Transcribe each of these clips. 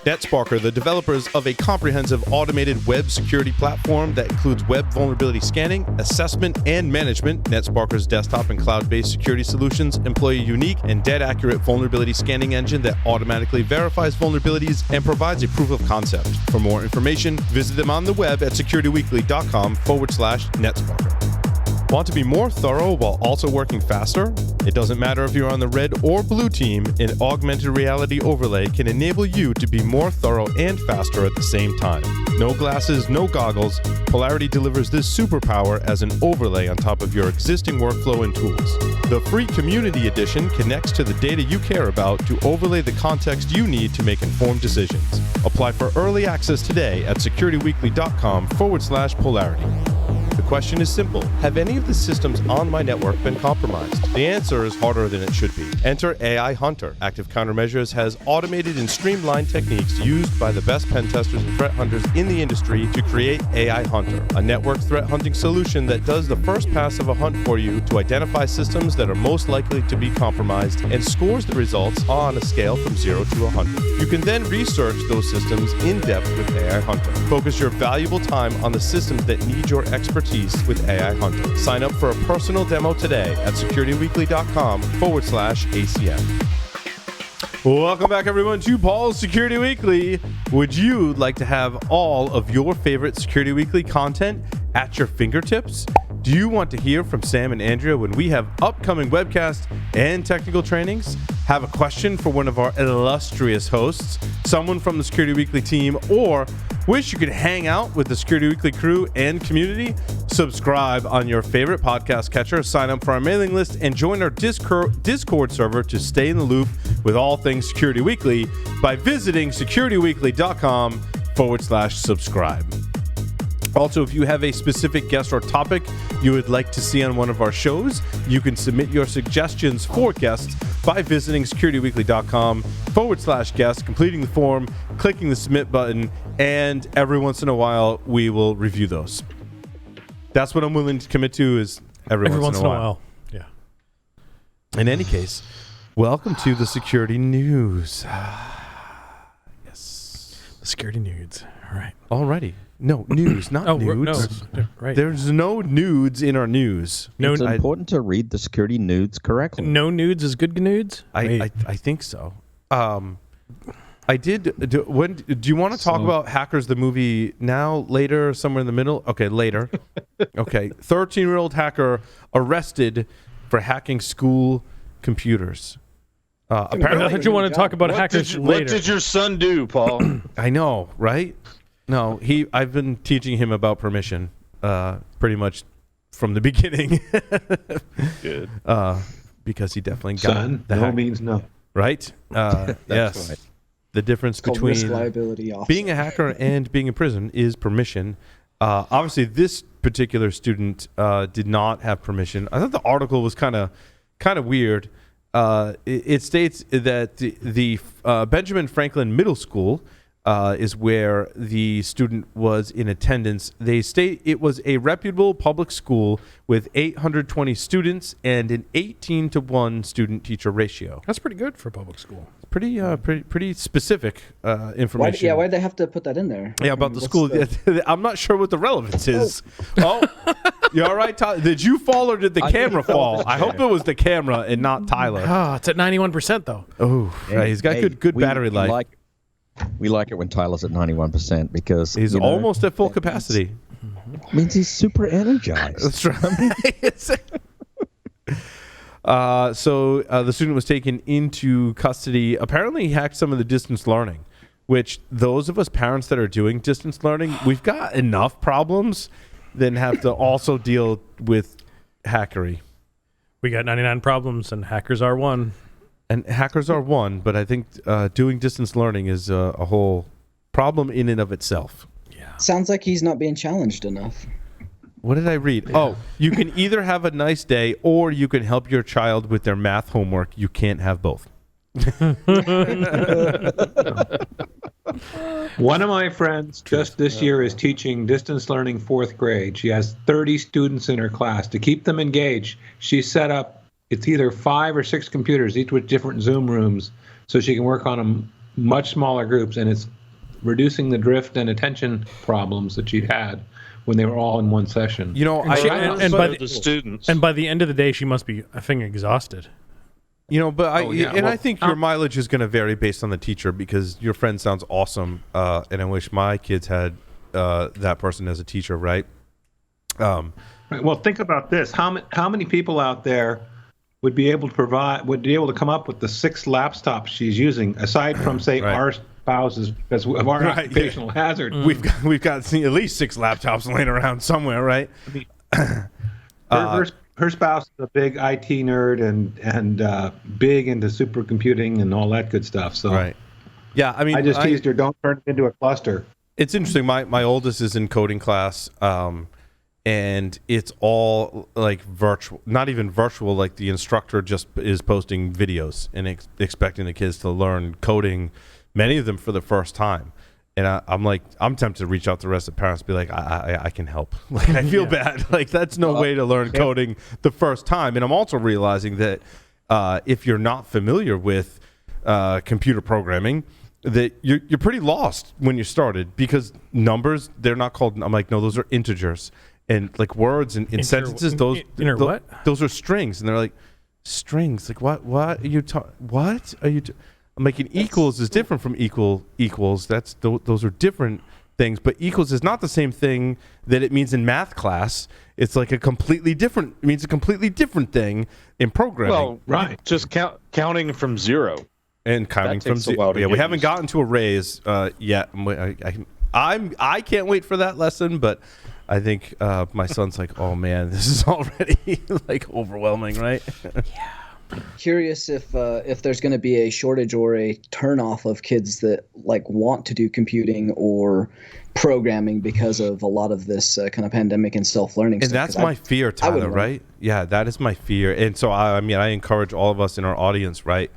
NetSparker, the developers of a comprehensive automated web security platform that includes web vulnerability scanning, assessment, and management. NetSparker's desktop and cloud-based security solutions employ a unique and dead-accurate vulnerability scanning engine that automatically verifies vulnerabilities and provides a proof of concept. For more information, visit them on the web at securityweekly.com/NetSparker. Want to be more thorough while also working faster? It doesn't matter if you're on the red or blue team, an augmented reality overlay can enable you to be more thorough and faster at the same time. No glasses, no goggles. Polarity delivers this superpower as an overlay on top of your existing workflow and tools. The free Community Edition connects to the data you care about to overlay the context you need to make informed decisions. Apply for early access today at securityweekly.com/polarity. The question is simple. Have any of the systems on my network been compromised? The answer is harder than it should be. Enter AI Hunter. Active Countermeasures has automated and streamlined techniques used by the best pen testers and threat hunters in the industry to create AI Hunter, a network threat hunting solution that does the first pass of a hunt for you to identify systems that are most likely to be compromised and scores the results on a scale from 0 to 100. You can then research those systems in depth with AI Hunter. Focus your valuable time on the systems that need your expertise with AI Hunter. Sign up for a personal demo today at securityweekly.com/ACM. Welcome back, everyone, to Paul's Security Weekly. Would you like to have all of your favorite Security Weekly content at your fingertips? Do you want to hear from Sam and Andrea when we have upcoming webcasts and technical trainings? Have a question for one of our illustrious hosts, someone from the Security Weekly team, or wish you could hang out with the Security Weekly crew and community? Subscribe on your favorite podcast catcher, sign up for our mailing list, and join our Discord server to stay in the loop with all things Security Weekly by visiting securityweekly.com/subscribe. Also, if you have a specific guest or topic you would like to see on one of our shows, you can submit your suggestions for guests by visiting securityweekly.com/guest, completing the form, clicking the submit button, and every once in a while, we will review those. That's what I'm willing to commit to, is every once in a while. Yeah. In any case, welcome to the security news. Yes. The security nudes. All right. Alrighty. No, news, not nudes. No, right. There's no nudes in our news. It's important to read the security nudes correctly. No nudes is good nudes? I think so. I did. Do you want to talk about Hackers the movie now, later, somewhere in the middle? Okay, later. Okay. 13-year-old hacker arrested for hacking school computers. Apparently, I thought you want to talk about hackers later. What did your son do, Paul? I know, right? No, I've been teaching him about permission pretty much from the beginning. Good. Because he definitely got Son, the no hack. means no. Right? Yes. Right. The difference between being a hacker and being in prison is permission. Obviously, this particular student did not have permission. I thought the article was kind of weird. It states that the Benjamin Franklin Middle School is where the student was in attendance. They state it was a reputable public school with 820 students and an 18-to-1 student-teacher ratio. That's pretty good for a public school. Pretty specific information. Why'd they have to put that in there? Yeah, about the school. I'm not sure what the relevance is. Oh, you all right, Tyler? Did you fall or did the camera fall? I hope it was the camera and not Tyler. Oh, it's at 91% though. Oh, right. He's got good battery life. We like it when Tyler's at 91% because he's almost at full capacity. Means he's super energized. That's right. So the student was taken into custody. Apparently, he hacked some of the distance learning, which those of us parents that are doing distance learning, we've got enough problems than have to also deal with hackery. We got 99 problems, and hackers are one. And hackers are one, but I think doing distance learning is a whole problem in and of itself. Yeah. Sounds like he's not being challenged enough. What did I read? Yeah. Oh, you can either have a nice day or you can help your child with their math homework. You can't have both. One of my friends just this year is teaching distance learning 4th grade. She has 30 students in her class. To keep them engaged, she set up, it's either 5 or 6 computers, each with different Zoom rooms, so she can work on them much smaller groups, and it's reducing the drift and attention problems that she had when they were all in one session. You know, And by the students. And by the end of the day, she must be effing exhausted. You know, but I think your um, mileage is going to vary based on the teacher, because your friend sounds awesome, and I wish my kids had that person as a teacher, right? Right, well, think about this: how many people out there would be able to come up with the 6 laptops she's using, aside from say Right. our spouses, because of our Right, occupational hazard. We've got at least 6 laptops laying around somewhere, right? Her spouse is a big IT nerd and big into supercomputing and all that good stuff. So Right. Yeah, I mean, I just teased her, don't turn it into a cluster. it's interesting. My oldest is in coding class, and it's all like virtual, not even virtual. Like the instructor just is posting videos and expecting the kids to learn coding, many of them for the first time. And I'm tempted to reach out to the rest of the parents and be like, I can help. Like, I feel bad. Like, that's no way to learn coding the first time. And I'm also realizing that if you're not familiar with computer programming, that you're pretty lost when you started, because numbers, they're not called. I'm like, no, those are integers, and like words and in sentences, those are strings, and they're like, strings. Like, what are you what are you? I'm like, an equals is different from equals. Those are different things, but equals is not the same thing that it means in math class. It's like it means a completely different thing in programming. Well, right. Just counting from 0. And counting from takes a while zero. to Yeah, we get haven't used gotten to arrays yet. I can't wait for that lesson, but I think my son's like, oh man, this is already like overwhelming, right? Curious if there's going to be a shortage or a turnoff of kids that like want to do computing or programming because of a lot of this kind of pandemic and self-learning And stuff. that's my fear, Tyler, right? Yeah, that is my fear. And so I encourage all of us in our audience, right?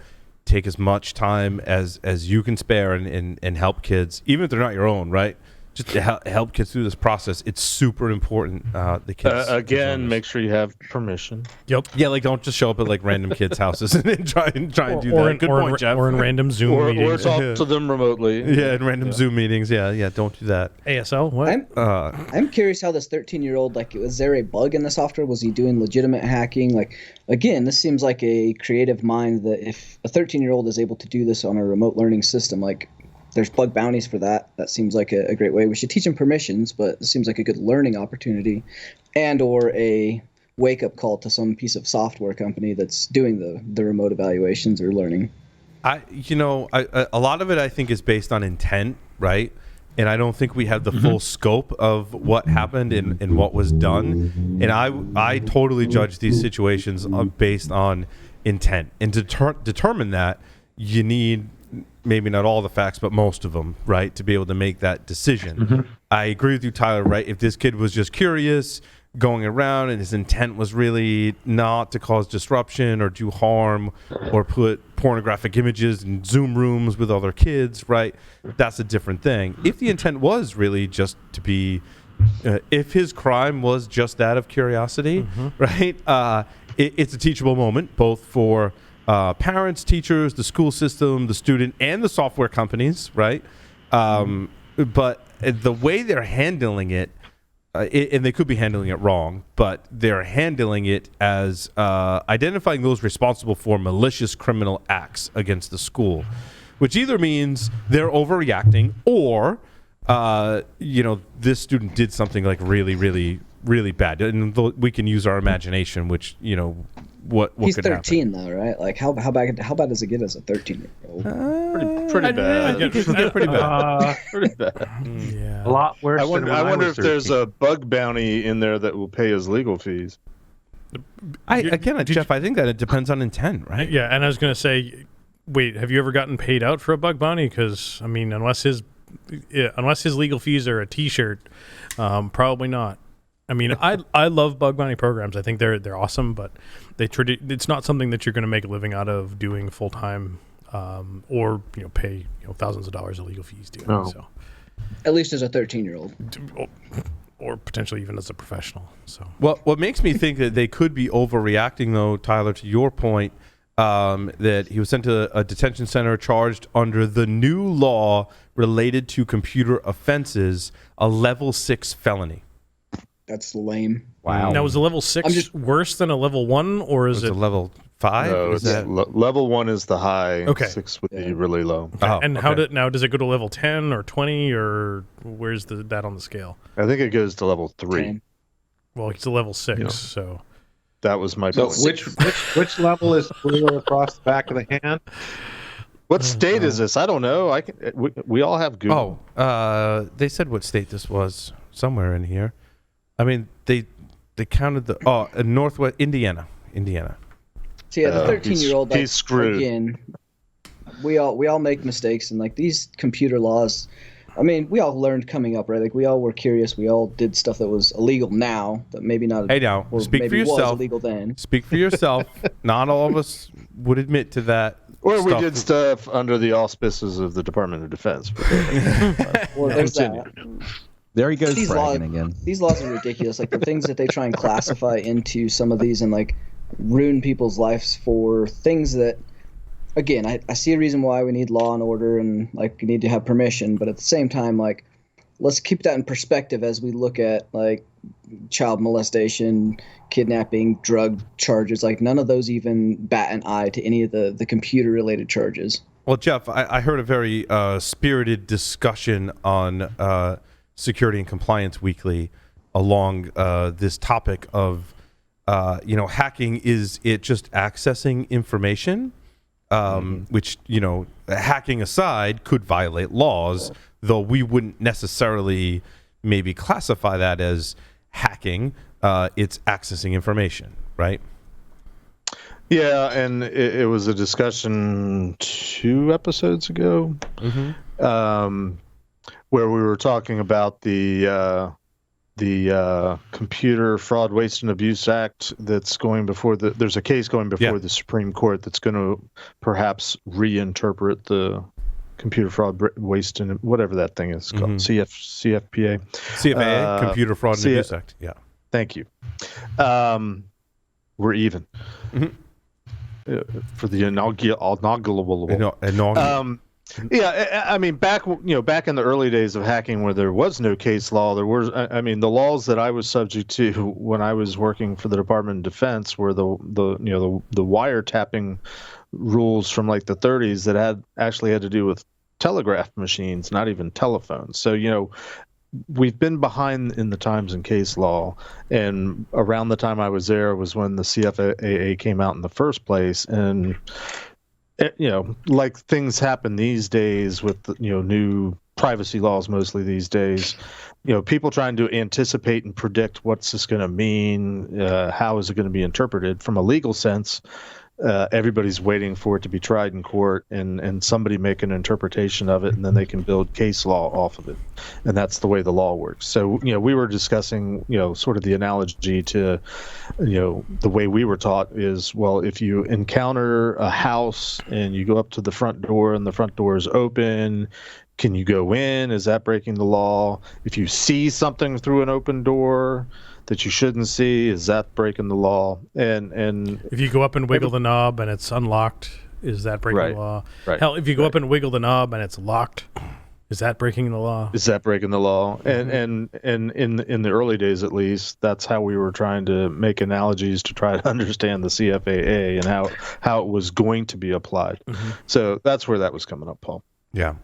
Take as much time as you can spare and help kids, even if they're not your own, right? Just to help kids through this process. It's super important. The kids again, make sure you have permission. Yep. Yeah, like don't just show up at like random kids' houses and then try and do that. Good point, Jeff. Or in random Zoom meetings. Or talk to them remotely. Yeah, in random Zoom meetings. Yeah, don't do that. ASL, what? I'm curious how this 13-year-old, like, was there a bug in the software? Was he doing legitimate hacking? Like, again, this seems like a creative mind that if a 13-year-old is able to do this on a remote learning system, like, there's bug bounties for that. That seems like a great way. We should teach them permissions, but it seems like a good learning opportunity, and or a wake-up call to some piece of software company that's doing the remote evaluations or learning. A lot of it I think is based on intent, right? And I don't think we have the full scope of what happened and what was done. And I totally judge these situations based on intent. And to determine that, you need maybe not all the facts, but most of them, right, to be able to make that decision. I agree with you, Tyler, right? If this kid was just curious, going around, and his intent was really not to cause disruption or do harm or put pornographic images in Zoom rooms with other kids, right, that's a different thing. If the intent was really just to be, if his crime was just that of curiosity, right, it's a teachable moment, both for parents, teachers, the school system, the student, and the software companies, right? But the way they're handling it, and they could be handling it wrong, but they're handling it as identifying those responsible for malicious criminal acts against the school, which either means they're overreacting or, this student did something like really, really, really bad. And we can use our imagination, which, what He's could 13 happen. though, right? Like how bad does it get as a 13-year-old? Pretty bad. Pretty bad. Pretty bad. Yeah. A lot worse. I wonder was if there's 13. a bug bounty in there that will pay his legal fees. Jeff, I think that it depends on intent, right? Yeah, and I was going to say, wait, have you ever gotten paid out for a bug bounty? Because, I mean, unless his legal fees are a T-shirt, probably not. I mean, I love bug bounty programs. I think they're awesome, but it's not something that you're going to make a living out of doing full time, or pay thousands of dollars of legal fees doing. No. So, At least as a 13-year-old. or potentially even as a professional. So, What makes me think that they could be overreacting, though, Tyler, to your point, that he was sent to a detention center charged under the new law related to computer offenses, a level 6 felony. That's lame. Wow. Now, is a level 6 worse than a level 1, or is Was it it level 5? No, Was it's that? level 1 is the high. Okay. 6 would be really low. Oh, and okay. how does it go to level 10 or 20, or where's that on the scale? I think it goes to level 3. 10. Well, it's a level 6, Yeah. so That was my So point. which level is blue across the back of the hand? What state is this? I don't know. We all have Google. They said what state this was somewhere in here. I mean, they counted the Northwest Indiana. So yeah, the 13-year-old. he's screwed. Again, we all make mistakes, and like these computer laws. I mean, we all learned coming up, right? Like we all were curious. We all did stuff that was illegal now, that maybe not. Hey, now or speak for maybe was yourself. illegal then. Speak for yourself. Not all of us would admit to that. Or we stuff. did stuff under the auspices of the Department of Defense. Well, there's Continue. that. There he goes These bragging laws- again. These laws are ridiculous. Like the things that they try and classify into some of these and like ruin people's lives for things that, again, I see a reason why we need law and order and like we need to have permission, but at the same time, like let's keep that in perspective as we look at like child molestation, kidnapping, drug charges. Like none of those even bat an eye to any of the computer related charges. Well, Jeff, I heard a very spirited discussion on Security and Compliance Weekly along this topic of, hacking. Is it just accessing information, which, hacking aside, could violate laws, though we wouldn't necessarily maybe classify that as hacking. It's accessing information, right? Yeah, and it was a discussion 2 episodes ago, where we were talking about the Computer Fraud, Waste, and Abuse Act that's going before there's a case going before the Supreme Court that's going to perhaps reinterpret the Computer Fraud, Waste, and whatever that thing is called, CFPA. CFAA, Computer Fraud and Abuse Act. Yeah. Thank you. We're even. For the inaugural. Yeah, I mean, back in the early days of hacking, where there was no case law, there was. I mean, the laws that I was subject to when I was working for the Department of Defense were the wiretapping rules from like the 30s that actually had to do with telegraph machines, not even telephones. So we've been behind in the times in case law, and around the time I was there was when the CFAA came out in the first place, and like things happen these days with new privacy laws mostly these days, people trying to anticipate and predict what's this going to mean, how is it going to be interpreted from a legal sense. Everybody's waiting for it to be tried in court and somebody make an interpretation of it, and then they can build case law off of it. And that's the way the law works. So, we were discussing, sort of the analogy to, the way we were taught is, well, if you encounter a house and you go up to the front door and the front door is open, can you go in? Is that breaking the law? If you see something through an open door that you shouldn't see, is that breaking the law? And if you go up and wiggle the knob and it's unlocked, is that breaking the law? Right. Hell, if you go up and wiggle the knob and it's locked, is that breaking the law? Is that breaking the law? And in the early days, at least, that's how we were trying to make analogies to try to understand the CFAA and how it was going to be applied. So that's where that was coming up, Paul. Yeah.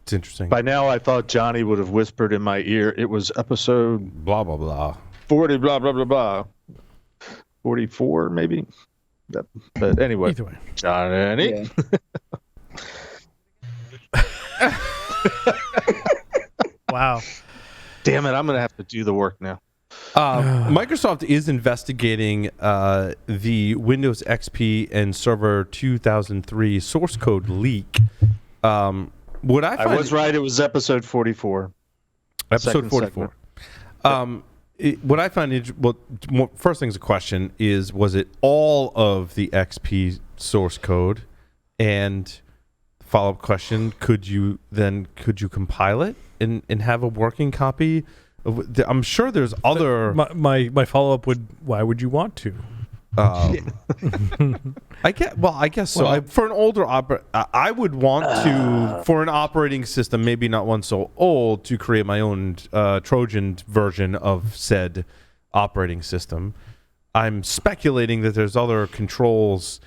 It's interesting. By now, I thought Johnny would have whispered in my ear, it was episode Blah, blah, blah. 40, blah, blah, blah, blah. 44, maybe? But anyway, Either way. Johnny. Yeah. Wow. Damn it, I'm going to have to do the work now. Microsoft is investigating the Windows XP and Server 2003 source code leak. What I was right. It was episode 44. Episode 44. What I find first thing's a question is, was it all of the XP source code? And follow-up question, could you compile it and have a working copy? I'm sure there's other. My follow-up why would you want to? I guess so. For an older I would want to, for an operating system, maybe not one so old, to create my own Trojan version of said operating system. I'm speculating that there's other controls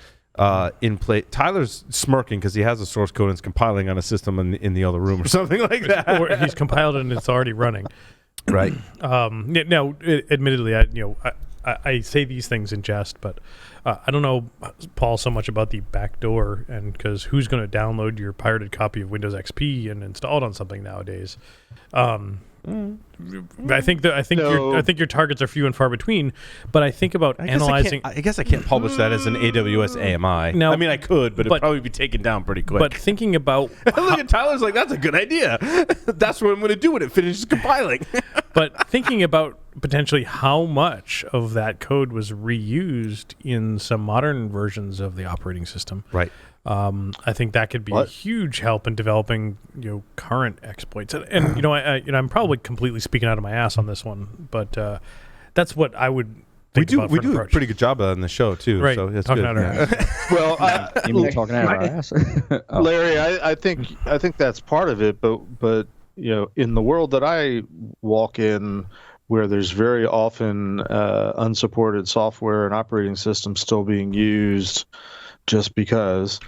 in play. Tyler's smirking because he has a source code and is compiling on a system in the other room or something like that. Or he's compiled it and it's already running. Right. Now, admittedly, I say these things in jest, but I don't know, Paul, so much about the backdoor, and because who's going to download your pirated copy of Windows XP and install it on something nowadays? I think your targets are few and far between, but I think about analyzing. I guess I can't publish that as an AWS AMI. No, I mean, I could, but it'd probably be taken down pretty quick. But thinking about look at Tyler's like, that's a good idea. That's what I'm going to do when it finishes compiling. But thinking about potentially how much of that code was reused in some modern versions of the operating system, right? I think that could be a huge help in developing, current exploits. And I'm probably completely speaking out of my ass on this one, but that's what I would think about. We do a pretty good job of that on the show too. Right, so that's talking good. out our ass. Well, you mean talking out of our ass? Larry, I think that's part of it, but in the world that I walk in, where there's very often unsupported software and operating systems still being used just because.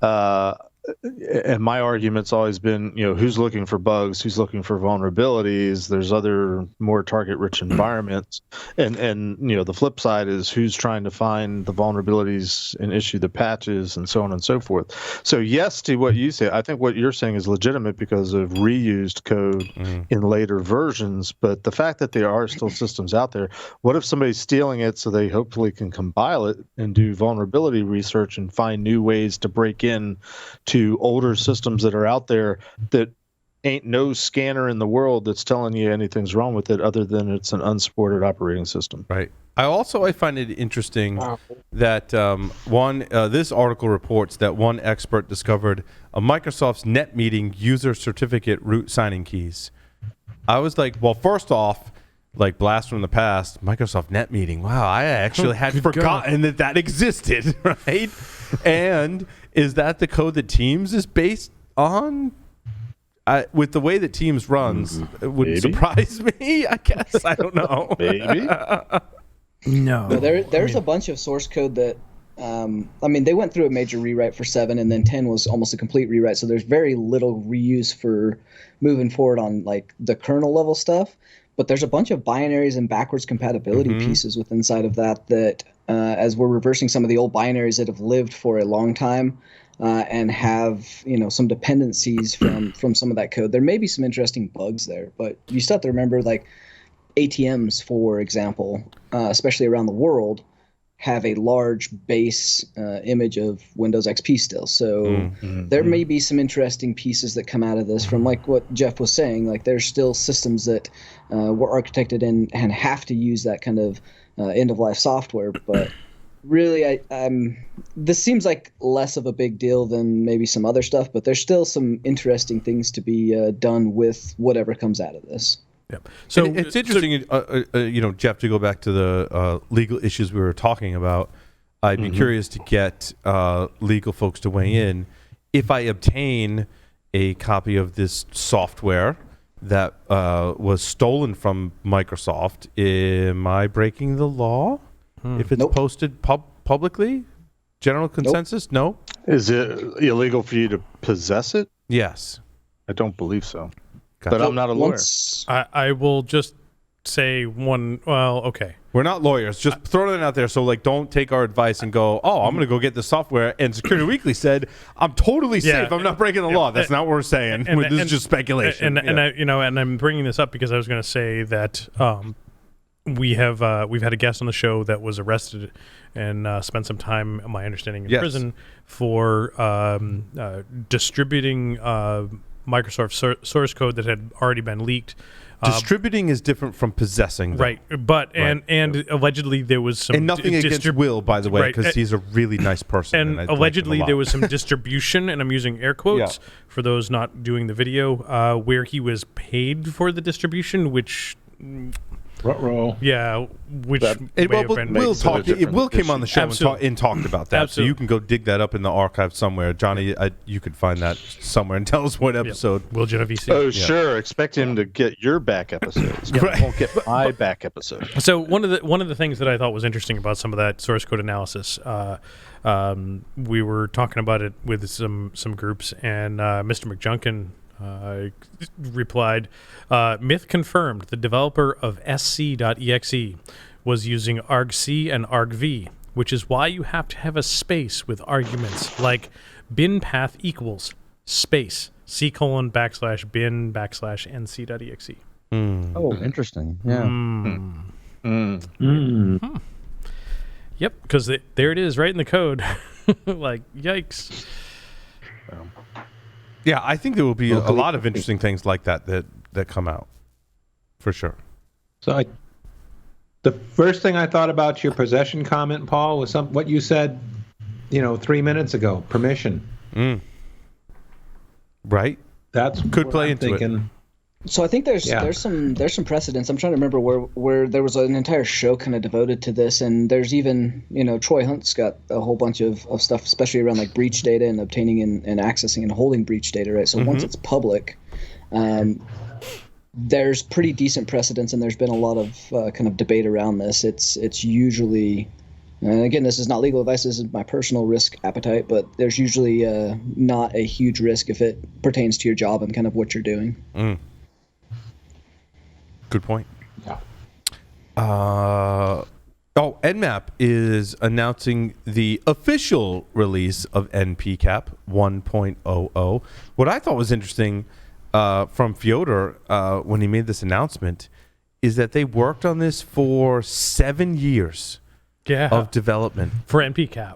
And my argument's always been, who's looking for bugs, who's looking for vulnerabilities. There's other more target-rich environments, and the flip side is who's trying to find the vulnerabilities and issue the patches and so on and so forth. So yes, to what you say, I think what you're saying is legitimate because of reused code in later versions. But the fact that there are still systems out there, what if somebody's stealing it so they hopefully can compile it and do vulnerability research and find new ways to break in to older systems that are out there that ain't no scanner in the world that's telling you anything's wrong with it other than it's an unsupported operating system. Right. I find it interesting that this article reports that one expert discovered a Microsoft's net meeting user certificate root signing keys. I was like, well, first off, like blast from the past, Microsoft net meeting. Wow, I actually had forgotten that existed, right? And is that the code that Teams is based on? With the way that Teams runs, it wouldn't surprise me, I guess. I don't know. Maybe. No, there's a bunch of source code that, they went through a major rewrite for 7, and then 10 was almost a complete rewrite. So there's very little reuse for moving forward on like the kernel level stuff. But there's a bunch of binaries and backwards compatibility pieces within inside of that as we're reversing some of the old binaries that have lived for a long time and have some dependencies from some of that code. There may be some interesting bugs there, but you still have to remember like ATMs, for example, especially around the world, have a large base image of Windows XP still. So there may be some interesting pieces that come out of this from like what Jeff was saying. Like there's still systems that were architected and have to use that kind of end-of-life software. But really, this seems like less of a big deal than maybe some other stuff. But there's still some interesting things to be done with whatever comes out of this. Yep. So it's interesting, Jeff, to go back to the legal issues we were talking about. I'd be curious to get legal folks to weigh in. If I obtain a copy of this software that was stolen from Microsoft, am I breaking the law? If it's posted publicly? General consensus? No? Is it illegal for you to possess it? Yes. I don't believe so. Gotcha. But I'm not a lawyer. I will just say okay. We're not lawyers. Just throwing it out there. So, don't take our advice and go, I'm going to go get the software. And Security Weekly said, I'm totally safe. I'm not breaking the law. That's not what we're saying. This is just speculation. And I'm bringing this up because I was going to say that we've had a guest on the show that was arrested and spent some time, my understanding, in prison for distributing Microsoft source code that had already been leaked. Distributing is different from possessing, though. Right? But and allegedly there was some nothing against Will, by the way, because he's a really nice person. And allegedly there was some distribution, and I'm using air quotes for those not doing the video, where he was paid for the distribution, which Ruh-roh. Yeah, which That- may Well, have been Will makes it a talked. different Will came on the show Absolutely. and talked about that. Absolutely. So you can go dig that up in the archive somewhere, Johnny. You could find that somewhere and tell us what episode. Will Genovese. Oh, sure. Expect him to get your back episodes. Right. He won't get my back episode. So one of the things that I thought was interesting about some of that source code analysis, we were talking about it with some groups, and Mr. McJunkin replied, myth confirmed, the developer of sc.exe was using argc and argv, which is why you have to have a space with arguments like bin path equals space c:\bin /nc.exe. Oh, interesting. Yeah. Yep, because there it is right in the code. Like, yikes. Yeah, I think there will be a lot of interesting things like that come out, for sure. So the first thing I thought about your possession comment, Paul, was what you said, 3 minutes ago. Permission. Right? That's Could what play I'm into it. thinking. So I think there's some precedents. I'm trying to remember where there was an entire show kind of devoted to this, and there's even Troy Hunt's got a whole bunch of stuff, especially around like breach data and obtaining and accessing and holding breach data, right? So once it's public, there's pretty decent precedents, and there's been a lot of kind of debate around this. It's usually, and again, this is not legal advice. This is my personal risk appetite, but there's usually not a huge risk if it pertains to your job and kind of what you're doing. Good point. Yeah. Nmap is announcing the official release of NPCAP 1.00. What I thought was interesting from Fyodor when he made this announcement is that they worked on this for 7 years of development For NPCAP.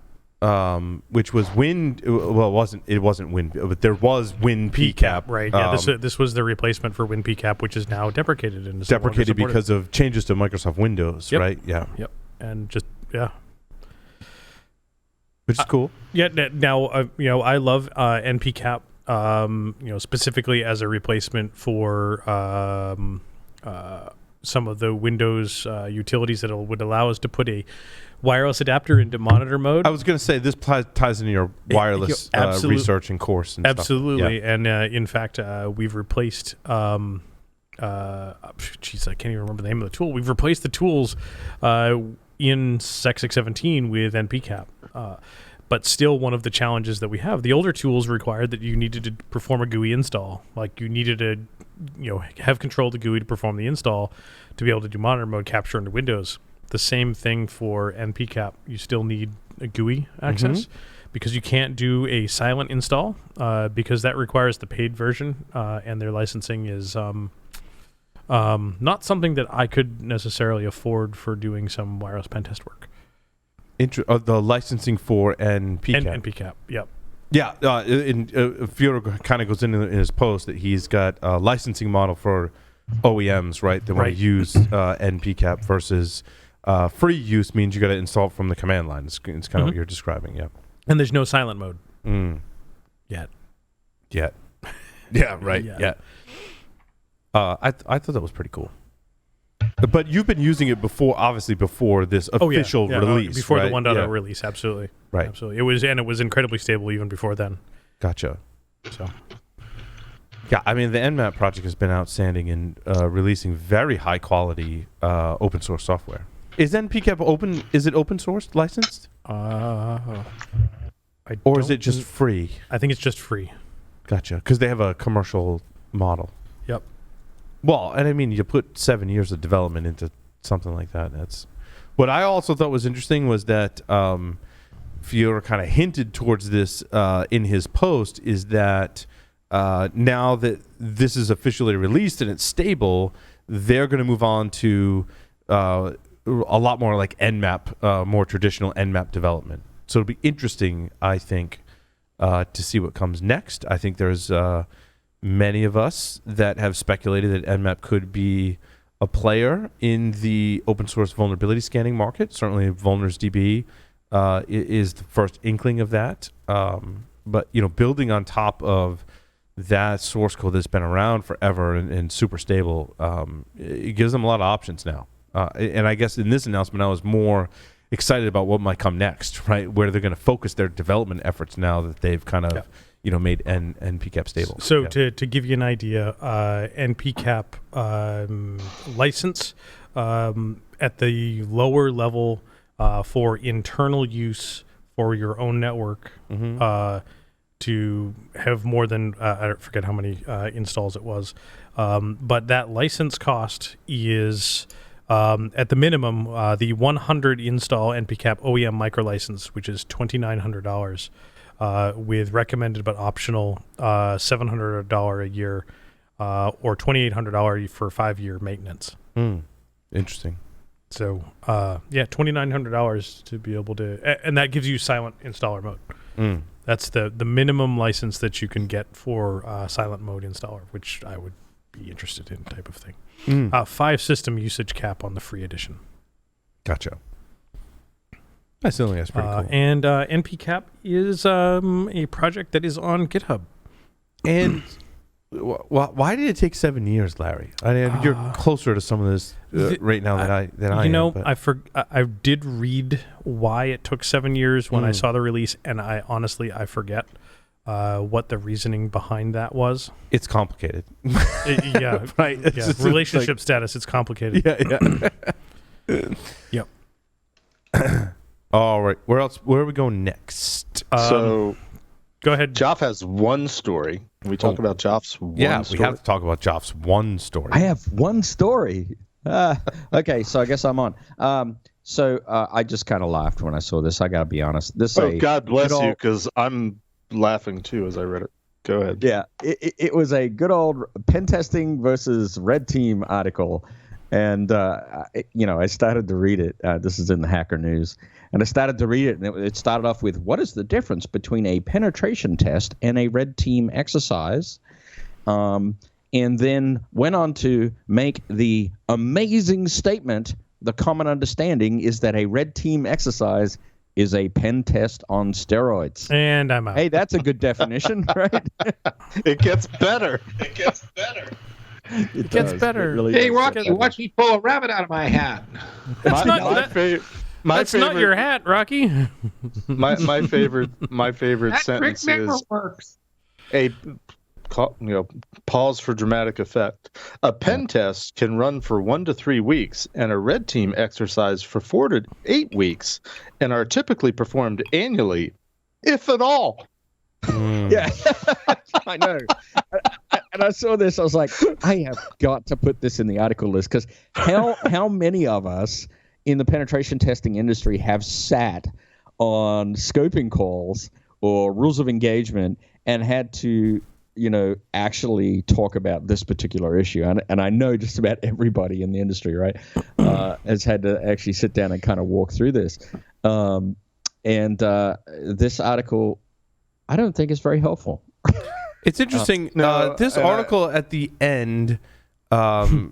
which was it wasn't Win, but there was WinPCAP. Right. Yeah. This was the replacement for WinPCAP, which is now deprecated and deprecated because of changes to Microsoft Windows. Yep. Right. Yeah. Yep. And just Which is cool. Yeah. Now I love NPCAP. Specifically as a replacement for some of the Windows utilities that would allow us to put a wireless adapter into monitor mode. I was going to say this ties into your wireless research and course and absolutely. stuff. Yeah. And in fact, we've replaced I can't even remember the name of the tool. We've replaced the tools in SEC 617 with NPCAP. But still, one of the challenges that we have, the older tools required that you needed to perform a GUI install. Like you needed to, have control of the GUI to perform the install to be able to do monitor mode capture into Windows. The same thing for NPCAP. You still need a GUI access because you can't do a silent install because that requires the paid version, and their licensing is not something that I could necessarily afford for doing some wireless pen test work. The licensing for NPCAP. NPCAP, yep. Yeah, Fyodor kind of goes into in his post that he's got a licensing model for OEMs, right? That want to use NPCAP versus free use means you got to install it from the command line. It's kind of what you're describing, yeah. And there's no silent mode yet. Yeah, right. Yeah. I thought that was pretty cool. But you've been using it before this official release, before right? the 1.0 release, absolutely, right? Absolutely, it was incredibly stable even before then. Gotcha. So, yeah, I mean the Nmap project has been outstanding in releasing very high quality open source software. Is NPCAP open? Is it open source licensed? Or is it just free? I think it's just free. Gotcha. Because they have a commercial model. Yep. Well, and I mean, you put 7 years of development into something like that. That's what I also thought was interesting was that Fyodor kind of hinted towards this in his post is that now that this is officially released and it's stable, they're going to move on to a lot more like Nmap, more traditional Nmap development. So it'll be interesting, I think, to see what comes next. I think there's many of us that have speculated that Nmap could be a player in the open source vulnerability scanning market. Certainly VulnersDB is the first inkling of that. But building on top of that source code that's been around forever and super stable, it gives them a lot of options now. And I guess in this announcement, I was more excited about what might come next, right? Where they're going to focus their development efforts now that they've kind of, made NPCAP stable. So to give you an idea, NPCAP license at the lower level for internal use for your own network to have more than, I forget how many installs it was, but that license cost is at the minimum the 100 install NPCAP OEM micro license, which is $2,900. With recommended but optional $700 a year or $2,800 for 5-year maintenance. Interesting. So, $2,900 to be able to, and that gives you silent installer mode. That's the minimum license that you can get for silent mode installer, which I would be interested in, type of thing. 5 system usage cap on the free edition. Gotcha. That's pretty cool. And NPCAP is a project that is on GitHub. And why did it take 7 years, Larry? I mean, you're closer to some of this right now than I am. I did read why it took 7 years when I saw the release, and I forget what the reasoning behind that was. It's complicated. Right. It's relationship status. It's complicated. Yep. All right. Where are we going next? So go ahead. Joff has one story. Can we talk about Joff's one story? We have to talk about Joff's one story. I have one story. Okay, so I guess I'm on. I just kind of laughed when I saw this. I got to be honest. God bless you, because I'm laughing too as I read it. Go ahead. Yeah, it was a good old pen testing versus red team article. And, I started to read it. This is in the Hacker News. And I started to read it, and it started off with, what is the difference between a penetration test and a red team exercise? And then went on to make the amazing statement, the common understanding is that a red team exercise is a pen test on steroids. And I'm out. Hey, that's a good definition, right? It gets better. It gets better. Really Hey, Rocky, watch me pull a rabbit out of my hat. That's not your hat, Rocky. my favorite That sentence trick never is works. pause for dramatic effect. A pen test can run for 1 to 3 weeks, and a red team exercise for 4 to 8 weeks, and are typically performed annually, if at all. Yeah, I know. And I saw this, I was like, I have got to put this in the article list, because how many of us in the penetration testing industry have sat on scoping calls or rules of engagement and had to, actually talk about this particular issue. And I know just about everybody in the industry, right, has had to actually sit down and kind of walk through this. This article, I don't think is very helpful. It's interesting. This article at the end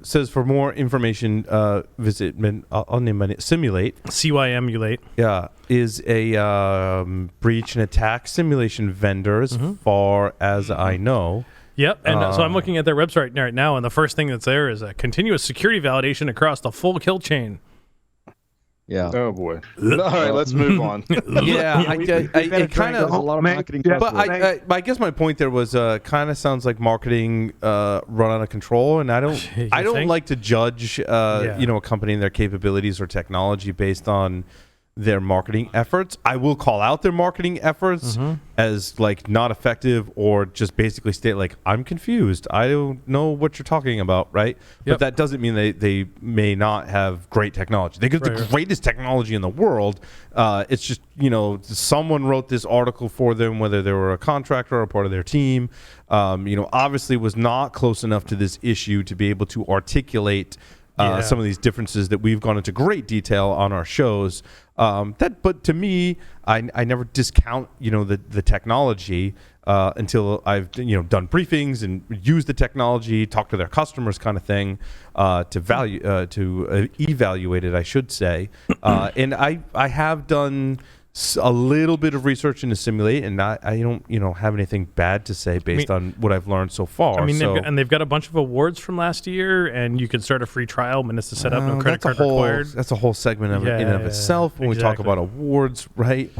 says for more information, visit. I'll name my name. Simulate. CYMulate. Yeah, is a breach and attack simulation vendor, as far as I know. Yep, and so I'm looking at their website right now, and the first thing that's there is a continuous security validation across the full kill chain. Yeah. Oh boy. All right, let's move on. It kind of a lot of marketing. But I guess my point there was kind of sounds like marketing run out of control, and I don't like to judge a company and their capabilities or technology based on their marketing efforts. I will call out their marketing efforts as like not effective, or just basically state like, I'm confused, I don't know what you're talking about, right? But that doesn't mean they may not have great technology. They got the greatest technology in the world. It's just, someone wrote this article for them, whether they were a contractor or a part of their team, obviously was not close enough to this issue to be able to articulate some of these differences that we've gone into great detail on our shows. But to me, I never discount the technology until I've done briefings and used the technology, talked to their customers, kind of thing, to evaluate it, I should say. And I have done a little bit of research into Simulate, and I don't have anything bad to say based on what I've learned so far. I mean, they've got a bunch of awards from last year, and you can start a free trial, minutes to set up, no credit card required. That's a whole segment in and of itself when we talk about awards, right?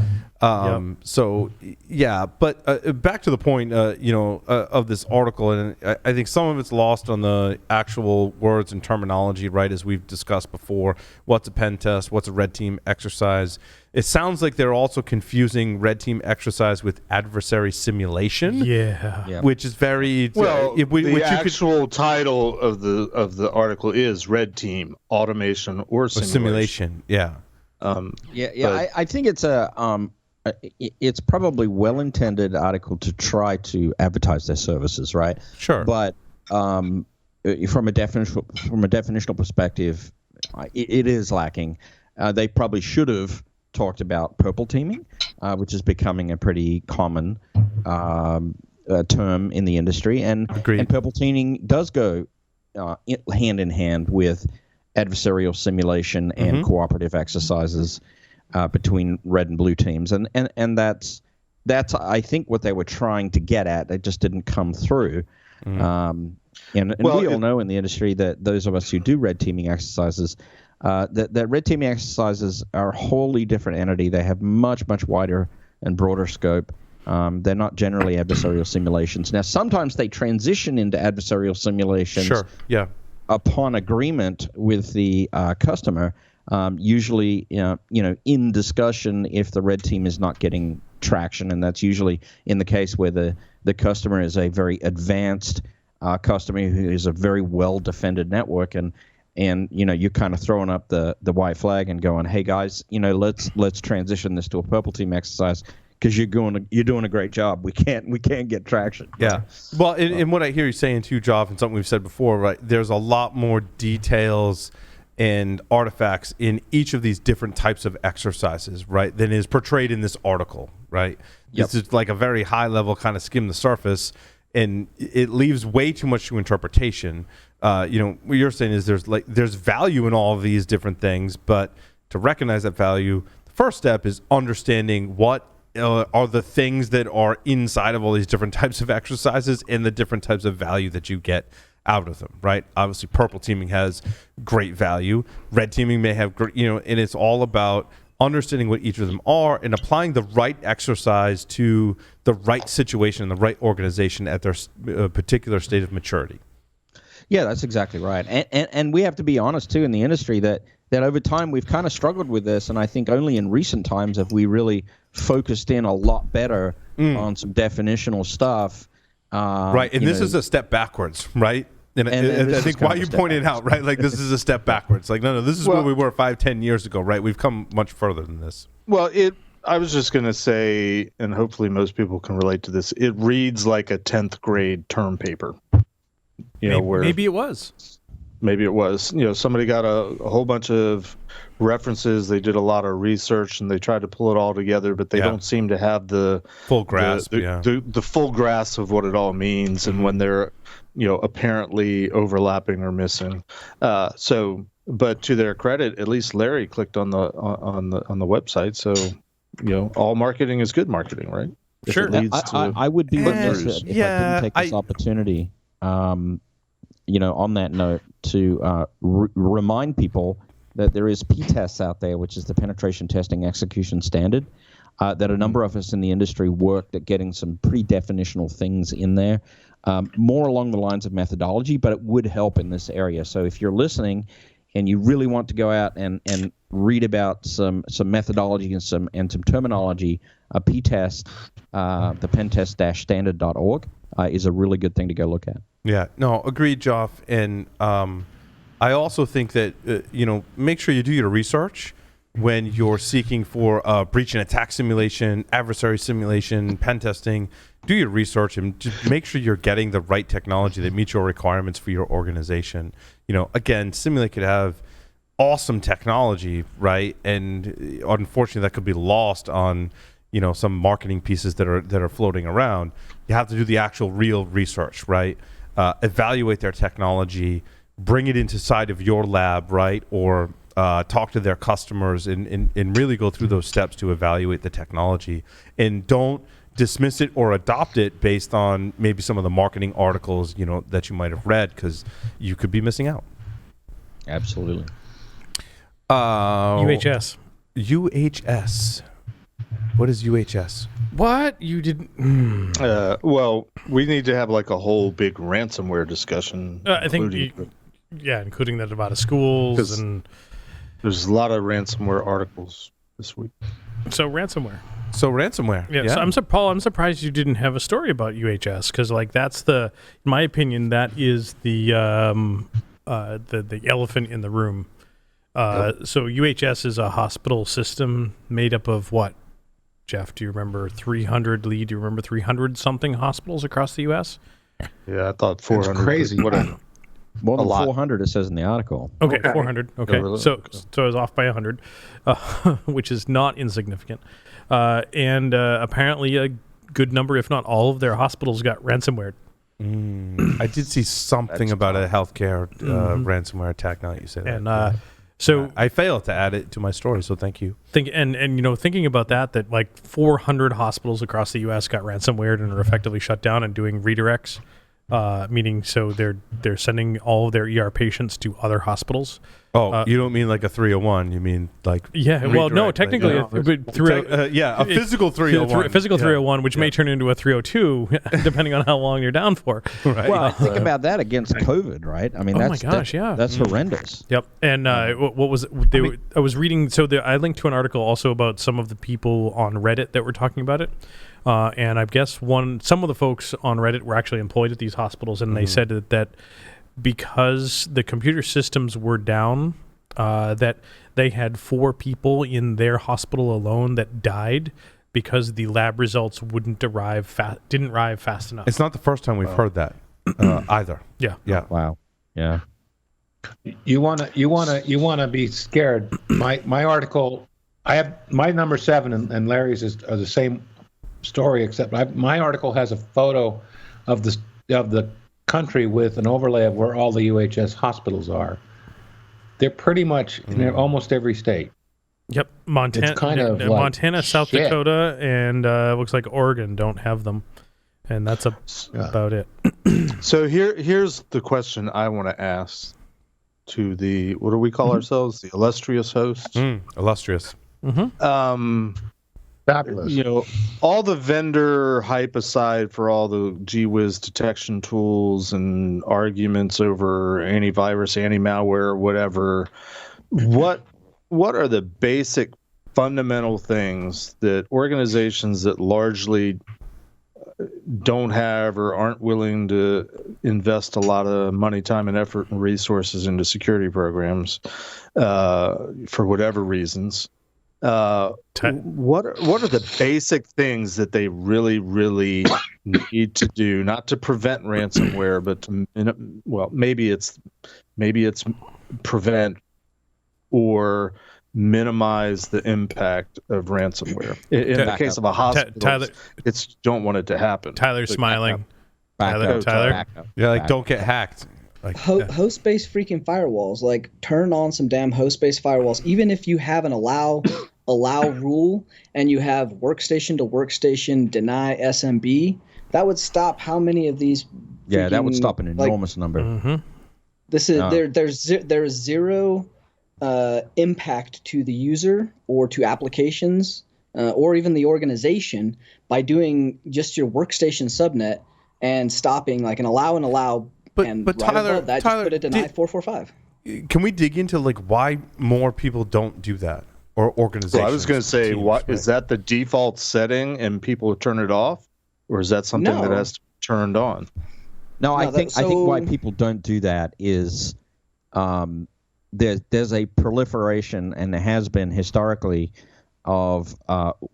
So yeah, but back to the point, of this article, and I think some of it's lost on the actual words and terminology, right? As we've discussed before, what's a pen test? What's a red team exercise? It sounds like they're also confusing red team exercise with adversary simulation. Yeah. Which is very well. The actual title of the article is Red Team Automation or Simulation. Yeah. I think it's probably well-intended article to try to advertise their services, right? Sure. But from a definitional perspective, it is lacking. They probably should have talked about purple teaming, which is becoming a pretty common term in the industry, and purple teaming does go hand in hand with adversarial simulation and cooperative exercises between red and blue teams, and that's I think what they were trying to get at. It just didn't come through. And we all know in the industry that those of us who do red teaming exercises, that red teaming exercises are a wholly different entity. They have much wider and broader scope. They're not generally adversarial simulations. Now, sometimes they transition into adversarial simulations. Sure. Yeah. Upon agreement with the customer, usually in discussion if the red team is not getting traction, and that's usually in the case where the customer is a very advanced customer who is a very well defended network, and you're kind of throwing up the white flag and going, hey guys, let's transition this to a purple team exercise because you're doing a great job. We can't get traction. Yeah. Well, and what I hear you saying too, Joff, and something we've said before, right? There's a lot more details and artifacts in each of these different types of exercises, right, than is portrayed in this article, right? Yep. This is like a very high level kind of skim the surface, and it leaves way too much to interpretation. What you're saying is there's value in all of these different things, but to recognize that value, the first step is understanding what are the things that are inside of all these different types of exercises and the different types of value that you get out of them, right? Obviously, purple teaming has great value. Red teaming may have great, and it's all about understanding what each of them are and applying the right exercise to the right situation and the right organization at their particular state of maturity. Yeah, that's exactly right. And we have to be honest, too, in the industry that over time we've kind of struggled with this, and I think only in recent times have we really focused in a lot better on some definitional stuff. Right, and this is a step backwards, right? And I think why you pointed out, right, like this is a step backwards. Like, no, this is where we were 5-10 years ago, right? We've come much further than this. Well, I was just going to say, and hopefully most people can relate to this, it reads like a 10th grade term paper. Maybe it was. Maybe it was. Somebody got a whole bunch of references. They did a lot of research and they tried to pull it all together, but they don't seem to have the full grasp, the full grasp of what it all means, and when they're apparently overlapping or missing. But to their credit, at least Larry clicked on the website. So all marketing is good marketing, right? Sure. I would be remiss if I didn't take this opportunity. On that note, to remind people that there is P-Tests out there, which is the Penetration Testing Execution Standard, that a number of us in the industry worked at getting some pretty definitional things in there, more along the lines of methodology, but it would help in this area. So if you're listening and you really want to go out and read about some methodology and some terminology, P-Test, the pentest-standard.org is a really good thing to go look at. Yeah, no, agreed, Joff. And I also think that, make sure you do your research when you're seeking for breach and attack simulation, adversary simulation, pen testing. Do your research and just make sure you're getting the right technology that meets your requirements for your organization. Again, Simulate could have awesome technology, right? And unfortunately, that could be lost on some marketing pieces that are floating around. You have to do the actual real research, right? Evaluate their technology, bring it into side of your lab, right? Or talk to their customers, and really go through those steps to evaluate the technology, and don't dismiss it or adopt it based on maybe some of the marketing articles, that you might have read, because you could be missing out. Absolutely. UHS. What is UHS? What? You didn't... Well, we need to have like a whole big ransomware discussion. I think, including that about schools and... There's a lot of ransomware articles this week. So ransomware. Yeah. So Paul, I'm surprised you didn't have a story about UHS, because that's in my opinion, that is the elephant in the room. So UHS is a hospital system made up of what? Jeff, do you remember 300? Lee, do you remember 300 something hospitals across the U.S.? Yeah, I thought 400. That's crazy. More than 400, it says in the article. Okay. 400. Okay, really? so I was off by 100, which is not insignificant. And apparently a good number, if not all, of their hospitals got ransomware. I did see something about a healthcare ransomware attack. Now that you say that, And so I failed to add it to my story. So thank you. Thinking about that like 400 hospitals across the U.S. got ransomware and are effectively shut down and doing redirects. Meaning, so they're sending all of their ER patients to other hospitals. Oh, you don't mean like a 301? You mean like well, no, technically, a physical 301, physical 301, which may turn into a 302 depending on how long you're down for. Right. Well, think about that against COVID, right? I mean, that's horrendous. Yep. And what was I was reading? So I linked to an article also about some of the people on Reddit that were talking about it. And I guess some of the folks on Reddit were actually employed at these hospitals, and they said that because the computer systems were down, that they had 4 people in their hospital alone that died because the lab results didn't arrive fast enough. It's not the first time we've heard that either. Yeah. Wow. Yeah. You wanna be scared. My article, I have my number 7 and Larry's are the same story, except my article has a photo of the country with an overlay of where all the UHS hospitals are. They're pretty much in almost every state. Yep, Montana, it's kind of Montana, South shit. Dakota, and looks like Oregon don't have them, and that's about it. So here's the question I want to ask to the, what do we call ourselves? The illustrious hosts. Illustrious. Fabulous. All the vendor hype aside, for all the gee whiz detection tools and arguments over antivirus, anti-malware, whatever, what are the basic fundamental things that organizations that largely don't have or aren't willing to invest a lot of money, time, and effort and resources into security programs for whatever reasons? What are the basic things that they really, really need to do, not to prevent ransomware, but to, maybe it's prevent or minimize the impact of ransomware. In the case of a hospital, it's don't want it to happen. Tyler's smiling. Tyler. Yeah, don't get hacked. Like host-based freaking firewalls. Like, turn on some damn host-based firewalls. Even if you have an allow rule and you have workstation to workstation deny SMB, that would stop how many of these? That would stop an enormous number. This is there is zero impact to the user or to applications or even the organization by doing just your workstation subnet and stopping like an allow. But right Tyler, above that, just put a deny 445. Can we dig into like why more people don't do that, or organizations? Well, I was going to say, is that the default setting and people turn it off, or is that something that has to be turned on? No, I think why people don't do that is there's a proliferation, and there has been historically, of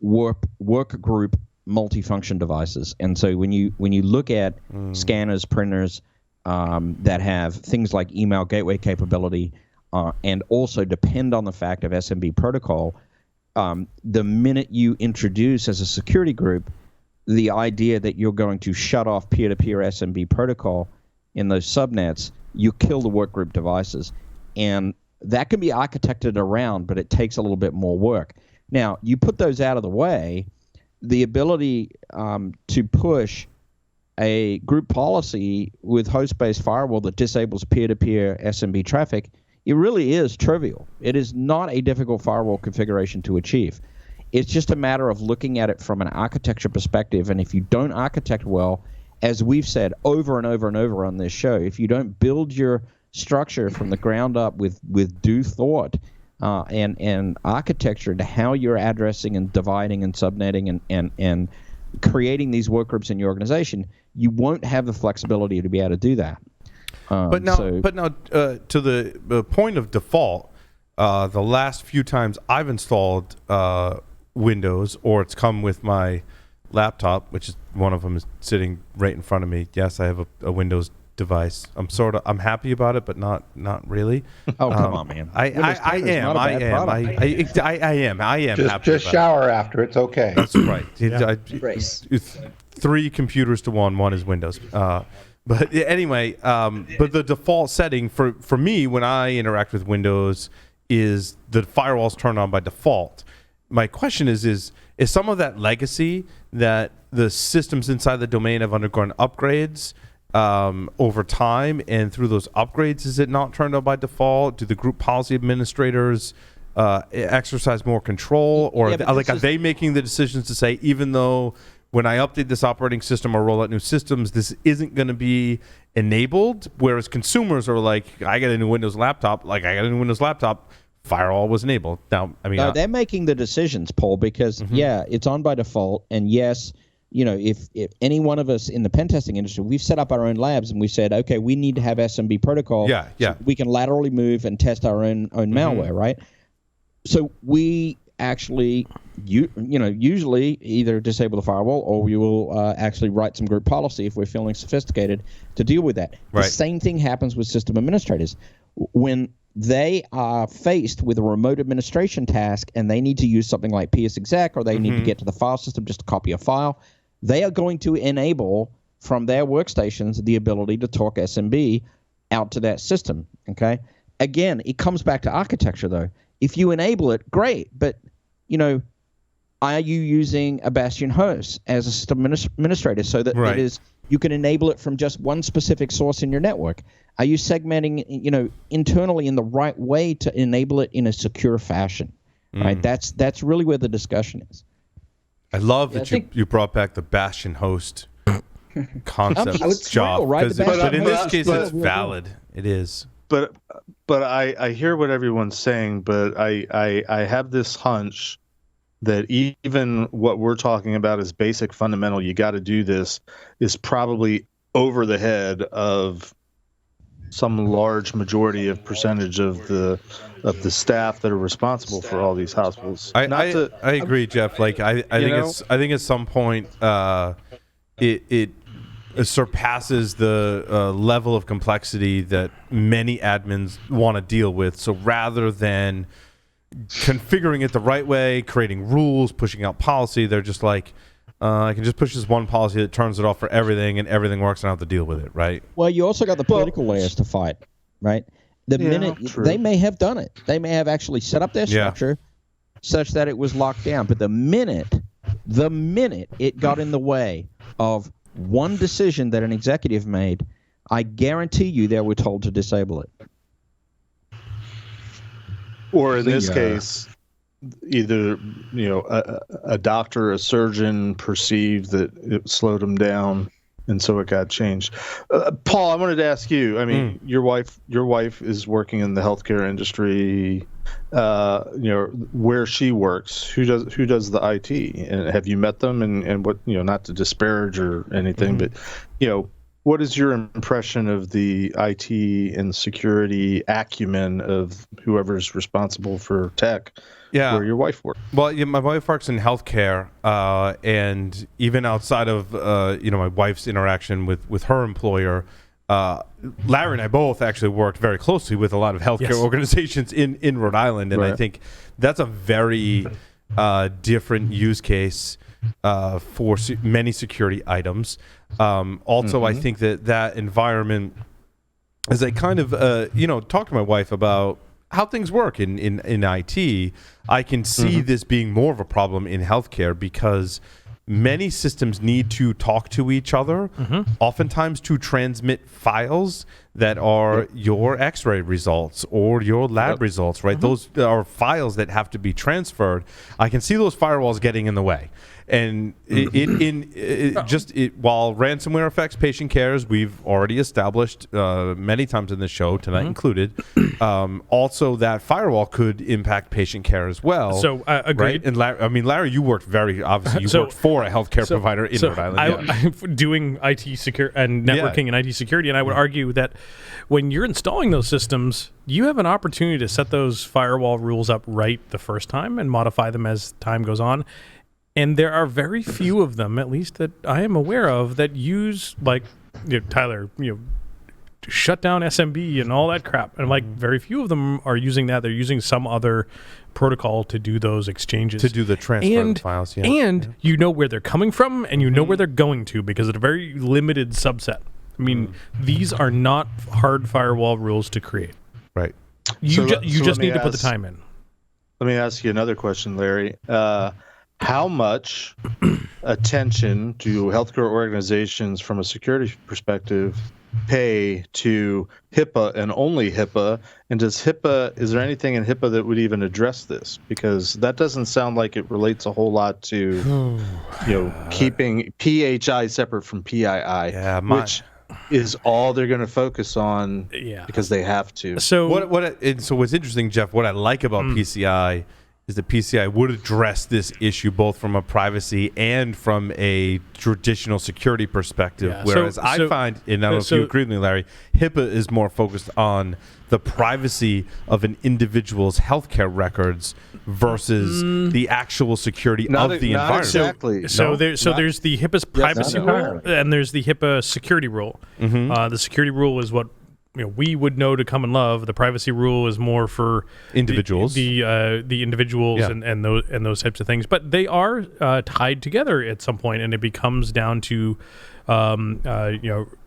work group multifunction devices. And so when you look at scanners, printers that have things like email gateway capability and also depend on the fact of SMB protocol, the minute you introduce as a security group the idea that you're going to shut off peer-to-peer SMB protocol in those subnets, you kill the workgroup devices. And that can be architected around, but it takes a little bit more work. Now, you put those out of the way, the ability to push a group policy with host-based firewall that disables peer-to-peer SMB traffic, it really is trivial. It is not a difficult firewall configuration to achieve. It's just a matter of looking at it from an architecture perspective, and if you don't architect well, as we've said over and over and over on this show, if you don't build your structure from the ground up with due thought and architecture to how you're addressing and dividing and subnetting and creating these workgroups in your organization, you won't have the flexibility to be able to do that. But now, to the point of default, the last few times I've installed Windows, or it's come with my laptop, which is one of them is sitting right in front of me. Yes, I have a Windows device. I'm happy about it, but not really. Oh, come on, man. I am Just shower after. It's okay. That's right. Brace. 3 computers to one is Windows. But anyway, but the default setting for me when I interact with Windows is the firewall's turned on by default. My question is some of that legacy that the systems inside the domain have undergone upgrades over time, and through those upgrades, is it not turned on by default? Do the group policy administrators exercise more control, or are they making the decisions to say, even though when I update this operating system or roll out new systems, this isn't going to be enabled? Whereas consumers are like, I got a new Windows laptop, firewall was enabled. Now, I mean, no, they're making the decisions, Paul, because it's on by default, and yes, if any one of us in the pen testing industry, we've set up our own labs and we said, okay, we need to have SMB protocol. So we can laterally move and test our own malware, right? So we actually, usually either disable the firewall or we will actually write some group policy if we're feeling sophisticated to deal with that. Right. The same thing happens with system administrators. When they are faced with a remote administration task and they need to use something like PSExec, or they need to get to the file system just to copy a file, they are going to enable from their workstations the ability to talk SMB out to that system. Okay. Again, it comes back to architecture, though. If you enable it, great, but are you using a Bastion host as a system administrator so that it is you can enable it from just one specific source in your network? Are you segmenting, internally in the right way to enable it in a secure fashion? Right. That's really where the discussion is. I love that you brought back the Bastion host concept job, right? But in this case, it's valid. It is. But I hear what everyone's saying, but I have this hunch that even what we're talking about as basic fundamental, you got to do this, is probably over the head of some large majority of percentage of the staff that are responsible for all these hospitals. I agree, Jeff. Like I think at some point it surpasses the level of complexity that many admins want to deal with. So rather than configuring it the right way, creating rules, pushing out policy, they're just like, I can just push this one policy that turns it off for everything, and everything works, and I don't have to deal with it, right? Well, you also got the political layers to fight, right? True. They may have done it. They may have actually set up their structure such that it was locked down. But the minute it got in the way of one decision that an executive made, I guarantee you they were told to disable it. Or in this case, either a doctor, a surgeon perceived that it slowed him down, and so it got changed. Paul, I wanted to ask you. I mean, your wife is working in the healthcare industry. Where she works, who does the IT, and have you met them? And what, not to disparage or anything, but what is your impression of the IT and security acumen of whoever's responsible for tech? Where your wife works? Well, my wife works in healthcare, and even outside of my wife's interaction with her employer, Larry and I both actually worked very closely with a lot of healthcare organizations in Rhode Island, and I think that's a very different use case for many security items. Also, I think that environment, as I kind of talked to my wife about how things work in IT, I can see this being more of a problem in healthcare because many systems need to talk to each other, oftentimes to transmit files that are your X-ray results or your lab results, right? Those are files that have to be transferred. I can see those firewalls getting in the way. And while ransomware affects patient care, as we've already established many times in the show, tonight included, also that firewall could impact patient care as well. So, agreed. Right? And Larry, you worked worked for a healthcare provider in Rhode Island. I'm doing IT and networking and IT security, and I would argue that when you're installing those systems, you have an opportunity to set those firewall rules up right the first time and modify them as time goes on. And there are very few of them, at least that I am aware of, that use, like, Tyler, shut down SMB and all that crap. And very few of them are using that. They're using some other protocol to do those exchanges. To do the transfer of files, And you know where they're coming from and you know where they're going to because it's a very limited subset. I mean, these are not hard firewall rules to create. Right. You just need to put the time in. Let me ask you another question, Larry. How much attention do healthcare organizations from a security perspective pay to HIPAA and only HIPAA? And is there anything in HIPAA that would even address this? Because that doesn't sound like it relates a whole lot to, keeping PHI separate from PII, which is all they're going to focus on because they have to. So what's interesting, Jeff, what I like about PCI is that PCI would address this issue both from a privacy and from a traditional security perspective. Whereas I find, and I don't know if you agree with me, Larry, HIPAA is more focused on the privacy of an individual's healthcare records versus the actual security of the environment. Exactly. There's the HIPAA's privacy rule and there's the HIPAA security rule. The security rule is what we would know to come and love. The privacy rule is more for individuals, the individuals and those types of things. But they are tied together at some point, and it becomes down to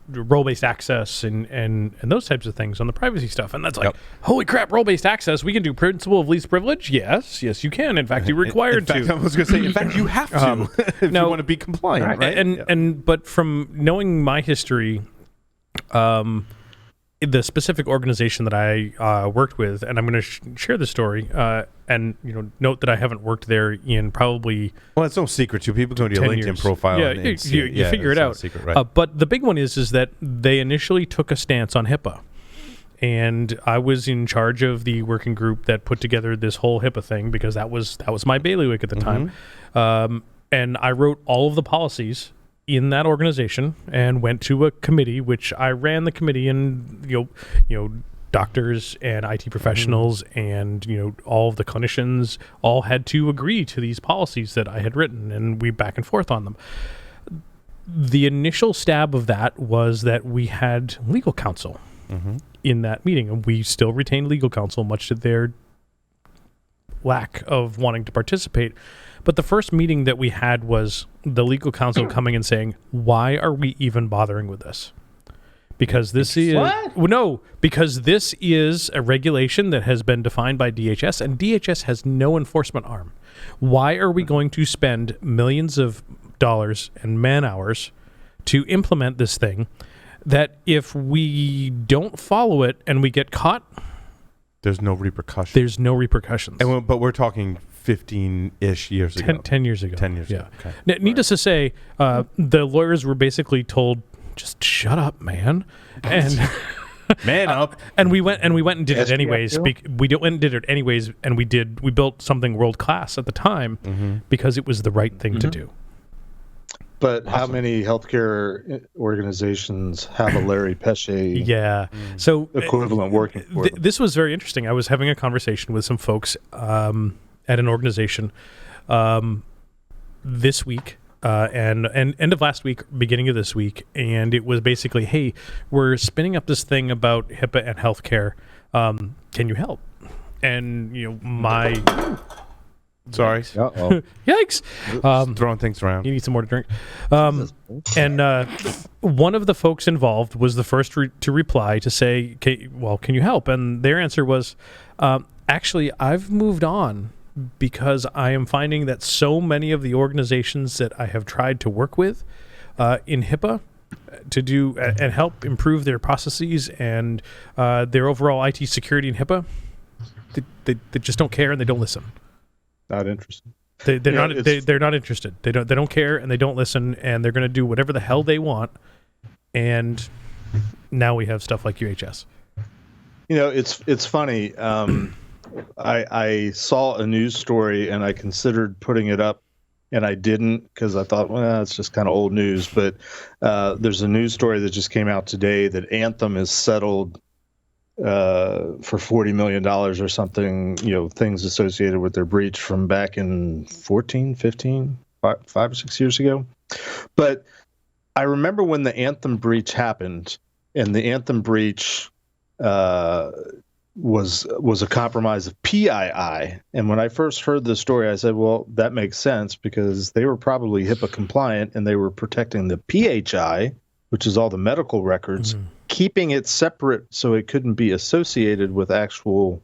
role-based access and those types of things on the privacy stuff. And that's holy crap, role-based access. We can do principle of least privilege. Yes, you can. In fact, you're required to. I was going to say, in fact, you have to if you want to be compliant, right? But from knowing my history, the specific organization that I worked with, and I'm going to share the story, and note that I haven't worked there in probably. Well, it's no secret to people go to your LinkedIn years. profile. Yeah, you figure it out. Secret, right? But the big one is that they initially took a stance on HIPAA, and I was in charge of the working group that put together this whole HIPAA thing because that was my bailiwick at the time, and I wrote all of the policies in that organization and went to a committee, which I ran the committee, and doctors and IT professionals and all of the clinicians all had to agree to these policies that I had written, and we back and forth on them. The initial stab of that was that we had legal counsel in that meeting, and we still retained legal counsel, much to their lack of wanting to participate. But the first meeting that we had was the legal counsel coming and saying, why are we even bothering with this? Because this is because this is a regulation that has been defined by DHS, and DHS has no enforcement arm. Why are we going to spend millions of dollars and man hours to implement this thing that if we don't follow it and we get caught, there's no repercussions. But we're talking 15-ish years ago. 10 years ago. 10 years ago. Okay. Needless to say, the lawyers were basically told, just shut up, man. And man up. And we went and did it anyways. We went and did it anyways, and we built something world class at the time because it was the right thing to do. But how many healthcare organizations have a Larry Pesce so equivalent working for them? This was very interesting. I was having a conversation with some folks at an organization this week and end of last week, beginning of this week, and it was basically, hey, we're spinning up this thing about HIPAA and healthcare. Can you help? And my sorry, yikes, throwing things around. You need some more to drink. And one of the folks involved was the first to reply to say, can you help? And their answer was, Actually, I've moved on because I am finding that so many of the organizations that I have tried to work with in HIPAA to do and help improve their processes and their overall IT security in HIPAA, they just don't care and they don't listen. Not interested. They're not interested. They don't care and they don't listen, and they're going to do whatever the hell they want. And now we have stuff like UHS. It's funny. I saw a news story and I considered putting it up, and I didn't because I thought, well, it's just kind of old news. But there's a news story that just came out today that Anthem is settled for $40 million or something, things associated with their breach from back in 14, 15, 5 or 6 years ago. But I remember when the Anthem breach happened, and the Anthem breach was a compromise of PII. And when I first heard the story, I said, well, that makes sense because they were probably HIPAA compliant and they were protecting the PHI, which is all the medical records, keeping it separate so it couldn't be associated with actual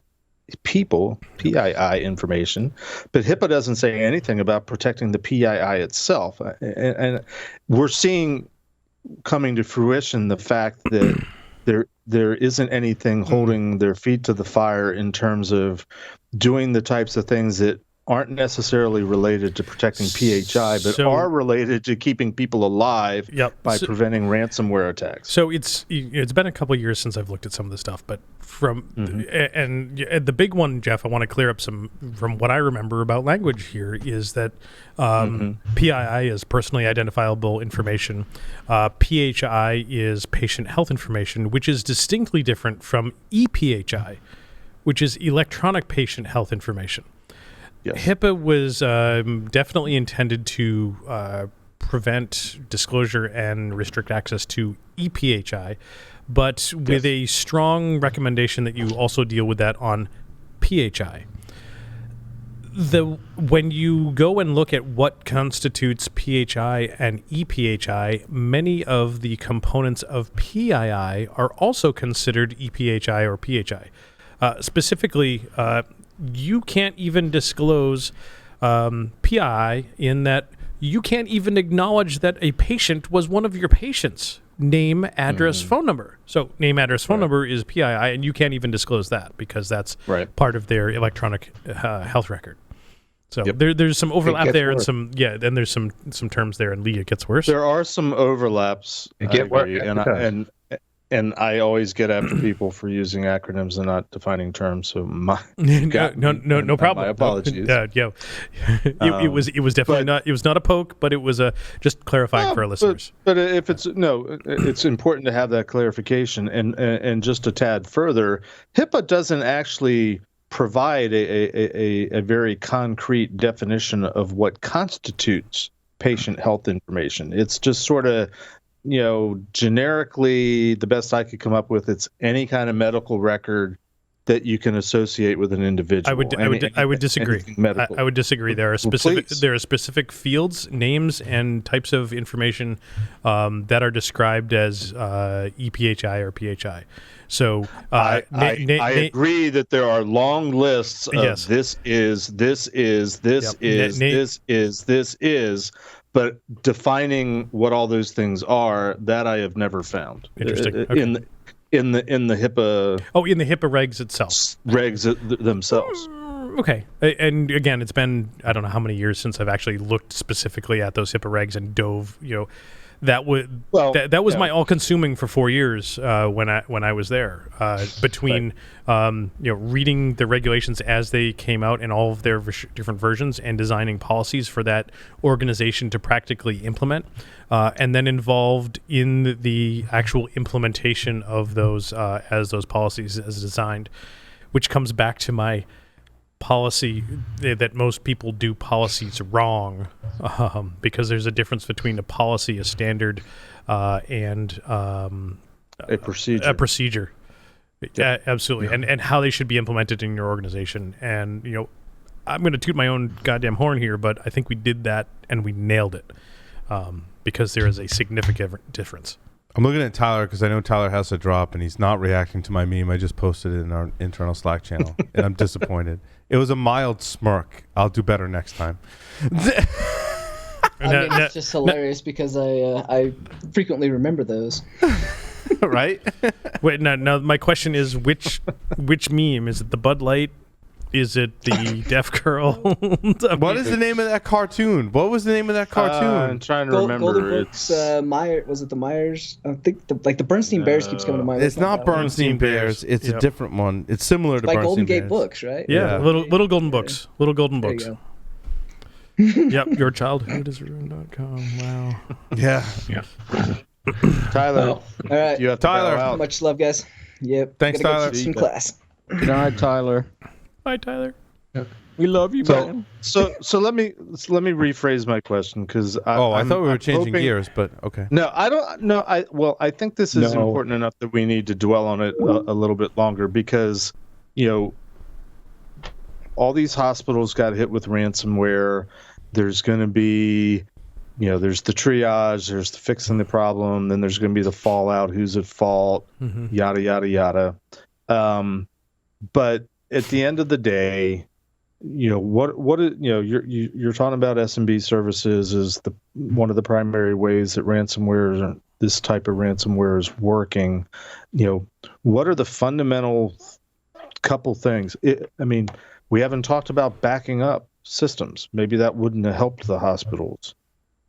people, PII information. But HIPAA doesn't say anything about protecting the PII itself. And we're seeing coming to fruition the fact that there isn't anything holding their feet to the fire in terms of doing the types of things that aren't necessarily related to protecting PHI, but are related to keeping people alive by preventing ransomware attacks. So it's been a couple of years since I've looked at some of this stuff, but and the big one, Jeff, I want to clear up some from what I remember about language here is that PII is personally identifiable information. PHI is patient health information, which is distinctly different from ePHI, which is electronic patient health information. Yes. HIPAA was definitely intended to prevent disclosure and restrict access to ePHI, but with a strong recommendation that you also deal with that on PHI. When you go and look at what constitutes PHI and ePHI, many of the components of PII are also considered ePHI or PHI. Specifically, you can't even disclose PII in that you can't even acknowledge that a patient was one of your patients. Name, address, phone number. So name, address, phone number is PII, and you can't even disclose that because that's part of their electronic health record. So there's some overlap there, and then there's some terms there, and Lee, it gets worse. There are some overlaps. And I always get after people for using acronyms and not defining terms. So no problem. My apologies. It was definitely not. It was not a poke, but it was just clarifying for our listeners. But if it's important to have that clarification. And just a tad further, HIPAA doesn't actually provide a very concrete definition of what constitutes patient health information. It's just sort of, generically, the best I could come up with, it's any kind of medical record that you can associate with an individual. I would disagree. I would disagree. There are specific fields, names, and types of information that are described as ePHI or PHI. So I agree that there are long lists of this is. But defining what all those things are, that I have never found. Interesting. Okay. In the HIPAA. Oh, in the HIPAA regs itself. Regs themselves. Okay. And again, it's been I don't know how many years since I've actually looked specifically at those HIPAA regs and dove. That was my all-consuming for 4 years when I was there. Between reading the regulations as they came out in all of their different versions and designing policies for that organization to practically implement, and then involved in the actual implementation of those as those policies as designed, which comes back to my policy that most people do policies wrong, because there's a difference between a policy, a standard, and a procedure. Yeah, absolutely, and how they should be implemented in your organization. And I'm going to toot my own goddamn horn here, but I think we did that and we nailed it, because there is a significant difference. I'm looking at Tyler because I know Tyler has a drop and he's not reacting to my meme. I just posted it in our internal Slack channel and I'm disappointed. It was a mild smirk. I'll do better next time. It's just hilarious because I frequently remember those. Right? Wait, no. My question is, which meme? Is it the Bud Light? Is it the deaf girl? What is the name of that cartoon? What was the name of that cartoon? I'm trying to remember. Golden Books, Meyer, was it the Myers? I think the Bernstein Bears keeps coming to mind. It's not Bernstein Bears. It's a different one. It's similar to by Bernstein Golden Bears. Gate Books, right? Yeah. Little golden books. Little golden There books. you go. Yep, your childhood is ruined.com. Wow. Yeah. Tyler, All right. you have to Tyler. bow out. Much love, guys. Yep. Thanks, Gotta go Tyler. teach some class. Good night, Tyler. Bye, Tyler. We love you, man. So let me rephrase my question because I thought we were changing gears, but okay. No, I don't. No, I think this is important enough that we need to dwell on it a little bit longer because, all these hospitals got hit with ransomware. There's going to be, there's the triage, there's the fixing the problem, then there's going to be the fallout, who's at fault, yada yada yada. But at the end of the day, what you're talking about SMB services is one of the primary ways that this type of ransomware is working. What are the fundamental couple things? We haven't talked about backing up systems. Maybe that wouldn't have helped the hospitals.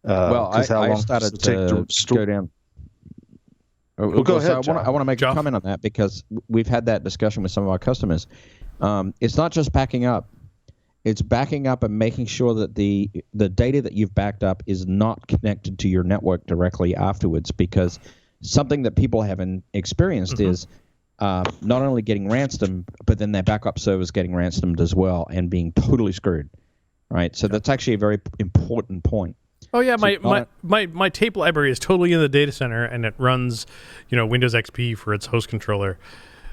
I started to go down. Go ahead. I want to make a comment on that because we've had that discussion with some of our customers. It's not just backing up. It's backing up and making sure that the data that you've backed up is not connected to your network directly afterwards, because something that people haven't experienced is not only getting ransomed, but then their backup servers getting ransomed as well and being totally screwed, right? So that's actually a very important point. Oh yeah, my tape library is totally in the data center, and it runs, Windows XP for its host controller.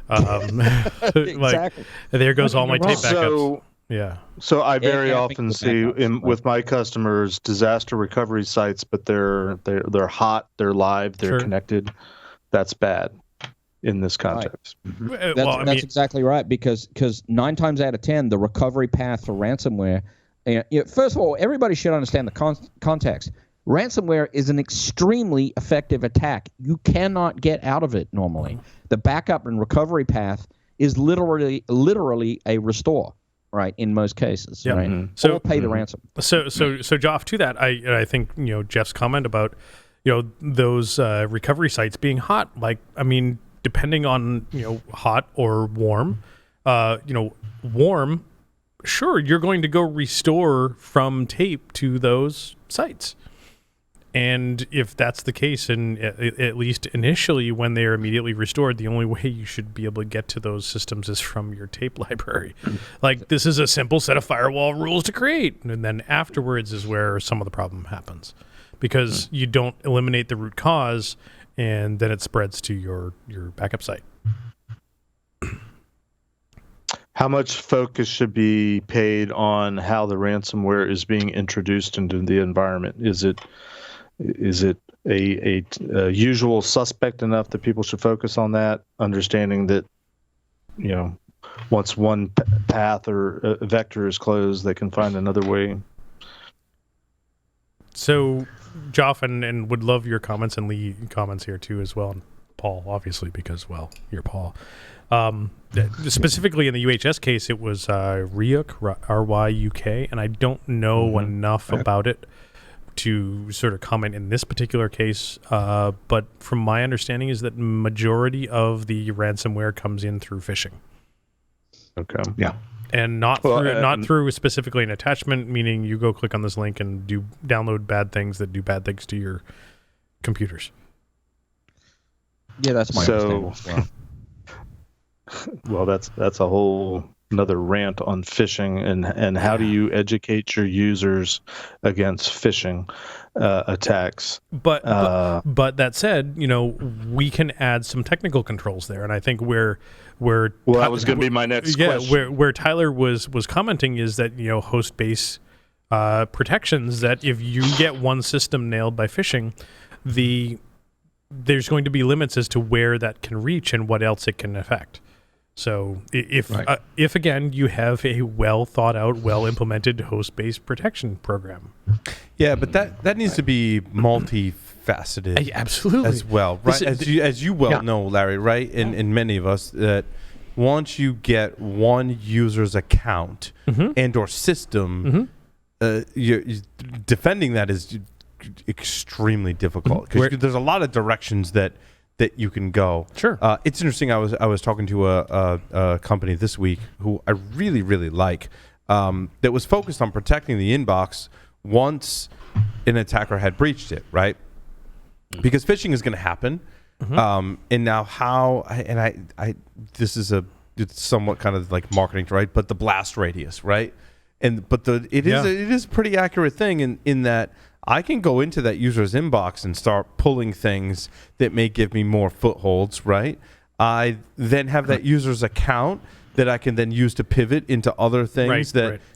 Exactly. There goes all my tape backups. So, yeah. So I very often see with my customers disaster recovery sites, but they're hot, they're live, they're connected. That's bad in this context. Right. That's exactly right, because 9 times out of 10, the recovery path for ransomware. First of all, everybody should understand the context. Ransomware is an extremely effective attack. You cannot get out of it normally. The backup and recovery path is literally a restore. Right, in most cases, right? Mm-hmm. So pay the ransom. So Joff, to that, I think Jeff's comment about those recovery sites being hot. Depending on hot or warm, warm, sure, you're going to go restore from tape to those sites. And if that's the case, and at least initially when they are immediately restored, the only way you should be able to get to those systems is from your tape library. This is a simple set of firewall rules to create. And then afterwards is where some of the problem happens, because you don't eliminate the root cause, and then it spreads to your backup site. How much focus should be paid on how the ransomware is being introduced into the environment? Is it a usual suspect enough that people should focus on that, understanding that, once one path or a vector is closed, they can find another way? So, Joff, and would love your comments, and Lee comments here too as well, and Paul, obviously, because, well, you're Paul. Specifically in the UHS case, it was Ryuk, R-Y-U-K, and I don't know enough about it to sort of comment in this particular case, but from my understanding is that majority of the ransomware comes in through phishing. Okay. Yeah. And not through specifically an attachment, meaning you go click on this link and download bad things that do bad things to your computers. Yeah, that's my understanding as well. Well, that's a whole another rant on phishing and how do you educate your users against phishing attacks. But that said, we can add some technical controls there, and I think where that was going to be my next question. Where Tyler was commenting is that host base protections, that if you get one system nailed by phishing, the there's going to be limits as to where that can reach and what else it can affect. So if again you have a well thought out, well implemented host-based protection program. Yeah, but that needs to be multifaceted Absolutely. as well, right? As you well know, Larry, right? And many of us, that once you get one user's account and or system, you're defending that is extremely difficult, because there's a lot of directions that you can go. Sure. It's interesting. I was talking to a company this week who I really, really like, that was focused on protecting the inbox once an attacker had breached it, right? Because phishing is going to happen. And now it's somewhat kind of like marketing, right? But the blast radius, right? But it is a pretty accurate thing in that I can go into that user's inbox and start pulling things that may give me more footholds, right? I then have that user's account that I can then use to pivot into other things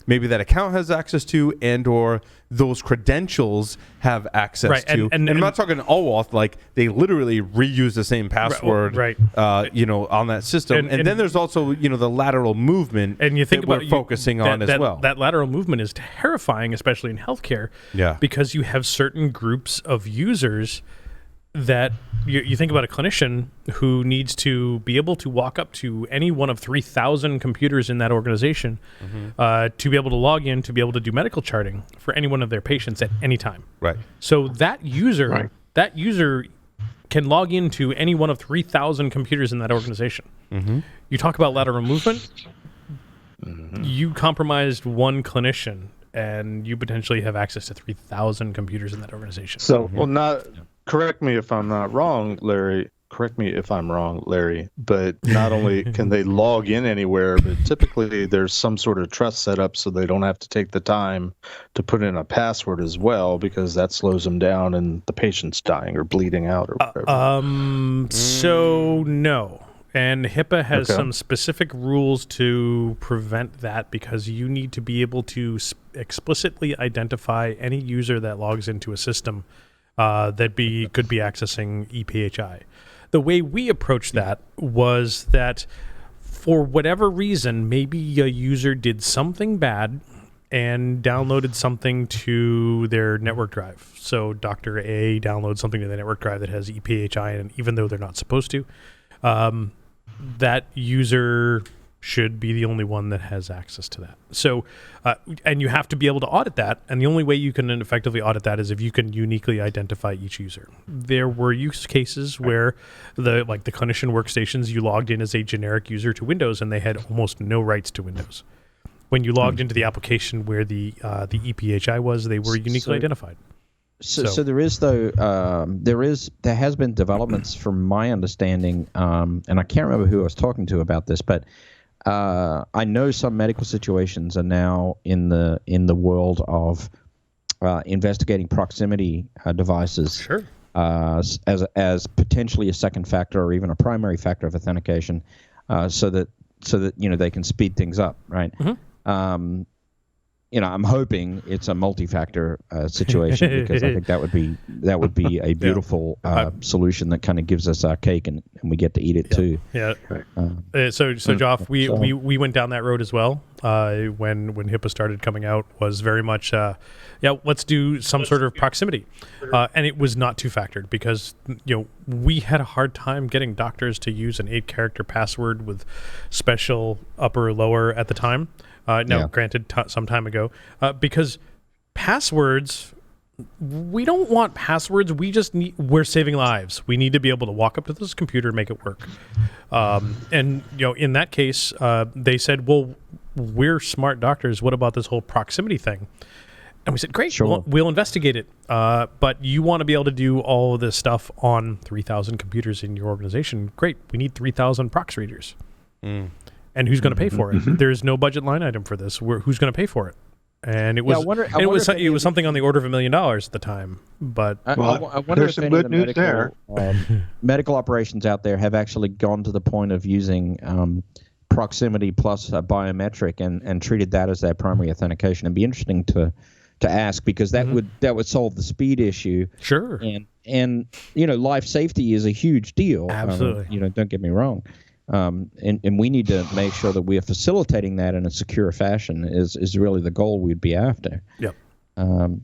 maybe that account has access to, and or those credentials have access to. And I'm not talking OAuth, like they literally reuse the same password, on that system. And then there's also, the lateral movement, and you think we're focusing on as well. That lateral movement is terrifying, especially in healthcare, because you have certain groups of users that you think about a clinician who needs to be able to walk up to any one of 3,000 computers in that organization to be able to log in, to be able to do medical charting for any one of their patients at any time. Right. So that user can log into any one of 3,000 computers in that organization. You talk about lateral movement. You compromised one clinician, and you potentially have access to 3,000 computers in that organization. So, correct me if I'm not wrong, Larry. Correct me if I'm wrong, Larry. But not only can they log in anywhere, but typically there's some sort of trust set up so they don't have to take the time to put in a password as well, because that slows them down and the patient's dying or bleeding out or whatever. So no. And HIPAA has some specific rules to prevent that, because you need to be able to explicitly identify any user that logs into a system that could be accessing ePHI. The way we approached that was that for whatever reason, maybe a user did something bad and downloaded something to their network drive. So Dr. A downloads something to the network drive that has ePHI, and even though they're not supposed to, that user should be the only one that has access to that. So, and you have to be able to audit that. And the only way you can effectively audit that is if you can uniquely identify each user. There were use cases where the clinician workstations, you logged in as a generic user to Windows, and they had almost no rights to Windows. When you logged into the application where the ePHI was, they were uniquely identified. So there is, though, there has been developments from my understanding, and I can't remember who I was talking to about this, but I know some medical situations are now in the world of investigating proximity devices as potentially a second factor or even a primary factor of authentication, so that they can speed things up, right? I'm hoping it's a multi-factor situation, because I think that would be a beautiful solution that kind of gives us our cake and we get to eat it too. Yeah. So Joff, we went down that road as well. When HIPAA started coming out, was very much let's do some sort of proximity, and it was not two-factored, because we had a hard time getting doctors to use an 8-character password with special upper or lower at the time. Granted, some time ago, because passwords, we don't want passwords. We're saving lives. We need to be able to walk up to this computer and make it work. And in that case, they said, well, we're smart doctors. What about this whole proximity thing? And we said, great, sure. we'll investigate it. But you want to be able to do all of this stuff on 3,000 computers in your organization. Great. We need 3,000 prox readers. And who's going to pay for it? There's no budget line item for this. Who's going to pay for it? And it was it was something on the order of $1 million at the time. But I wonder there's if some any of good the news there. Medical operations out there have actually gone to the point of using proximity plus biometric and treated that as their primary authentication. It'd be interesting to ask, because that would solve the speed issue. Sure. and life safety is a huge deal. Absolutely. Don't get me wrong. And we need to make sure that we are facilitating that in a secure fashion is really the goal we'd be after. Yep.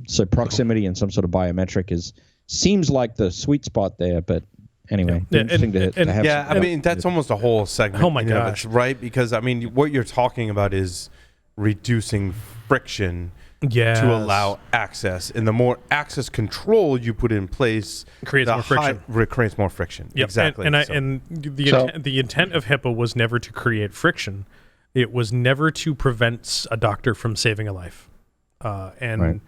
So proximity and some sort of biometric seems like the sweet spot there, but anyway, interesting to have. Yeah, I mean, that's almost a whole segment. Oh my gosh. Right? Because, I mean, what you're talking about is reducing friction Yes. to allow access. And the more access control you put in place, Creates more friction. Creates more friction. Yep. Exactly. And the intent of HIPAA was never to create friction. It was never to prevent a doctor from saving a life. Right.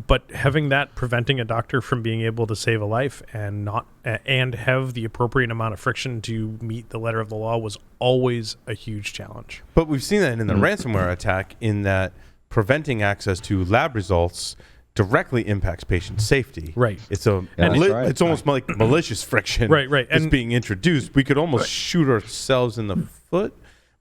But having that preventing a doctor from being able to save a life and have the appropriate amount of friction to meet the letter of the law was always a huge challenge. But we've seen that in the ransomware attack, in that preventing access to lab results directly impacts patient safety. Right. It's almost like malicious friction. Right. It's being introduced. We could almost shoot ourselves in the foot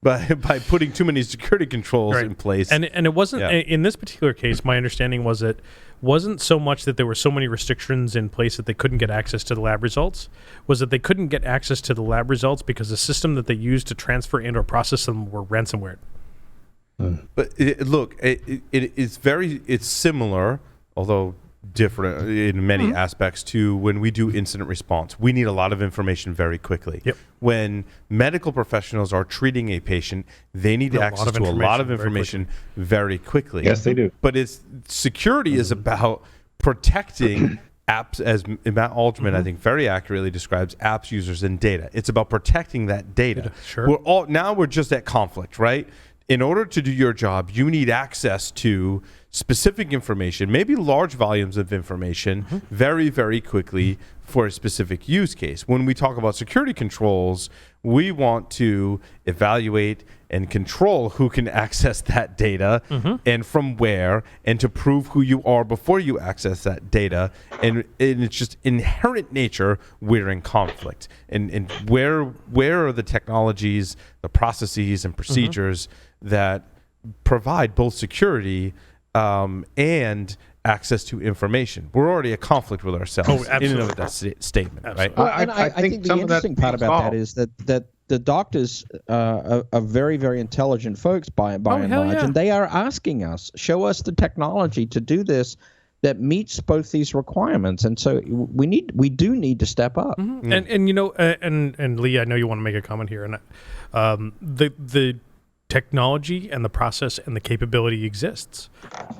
by putting too many security controls in place. And it wasn't in this particular case. My understanding was it wasn't so much that there were so many restrictions in place that they couldn't get access to the lab results. Was that they couldn't get access to the lab results because the system that they used to transfer and/or process them were ransomware. But it's similar, although different in many aspects, to when we do incident response. We need a lot of information very quickly. Yep. When medical professionals are treating a patient, they need access to a lot of information very quickly. Yes, they do. But security is about protecting apps, as Matt Alderman, I think, very accurately describes apps, users, and data. It's about protecting that data. Sure. We're just at conflict, right? In order to do your job, you need access to specific information, maybe large volumes of information, very, very quickly for a specific use case. When we talk about security controls, we want to evaluate and control who can access that data and from where, and to prove who you are before you access that data. And it's just inherent nature, we're in conflict. And where are the technologies, the processes, and procedures that provide both security and access to information? We're already at conflict with ourselves in and of that statement, right? Well, and I think the interesting part about that is that the doctors are very, very intelligent folks by and large, and they are asking us, show us the technology to do this that meets both these requirements, and so we do need to step up. And Lee, I know you want to make a comment here, and the technology and the process and the capability exists,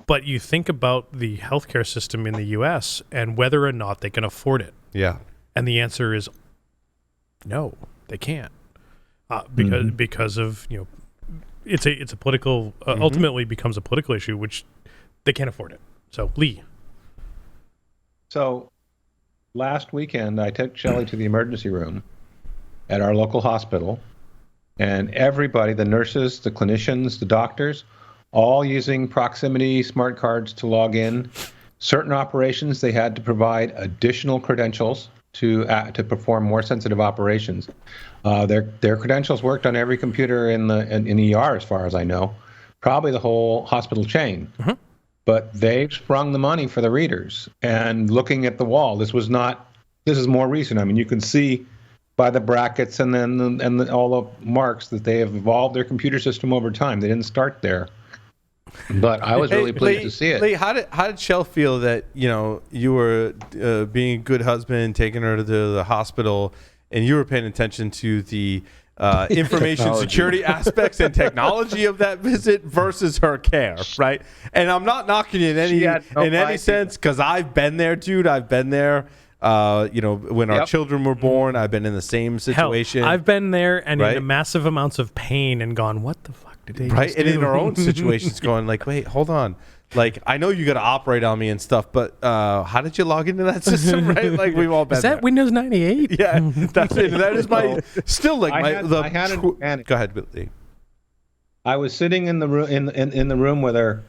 but you think about the healthcare system in the U.S. and whether or not they can afford it. Yeah, and the answer is no, they can't, because of it's a political ultimately becomes a political issue, which they can't afford it. So Lee. So last weekend, I took Shelley to the emergency room at our local hospital, and everybody, the nurses, the clinicians, the doctors, all using proximity smart cards to log in. Certain operations, they had to provide additional credentials to perform more sensitive operations. Their credentials worked on every computer in ER, as far as I know, probably the whole hospital chain. But they sprung the money for the readers. And looking at the wall, this is more recent. I mean, you can see by the brackets and then all the marks that they have evolved their computer system over time. They didn't start there. But I was really pleased to see it. Lee, how did Shell feel that you were being a good husband, taking her to the hospital, and you were paying attention to the information security aspects and technology of that visit versus her care, right? And I'm not knocking you in any sense, because I've been there, dude. I've been there. When our children were born, I've been in the same situation. Hell, I've been there and in massive amounts of pain and gone, what the fuck did they just do? And in our own situations going like, wait, hold on. Like, I know you got to operate on me and stuff, but how did you log into that system, right? Like, we've all been Is that there. Windows 98? Yeah, that's it. That is my, still like I had an advantage. Go ahead, Billy. I was sitting in the room in the room with her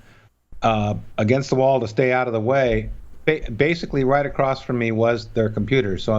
against the wall to stay out of the way. Basically, right across from me was their computer. So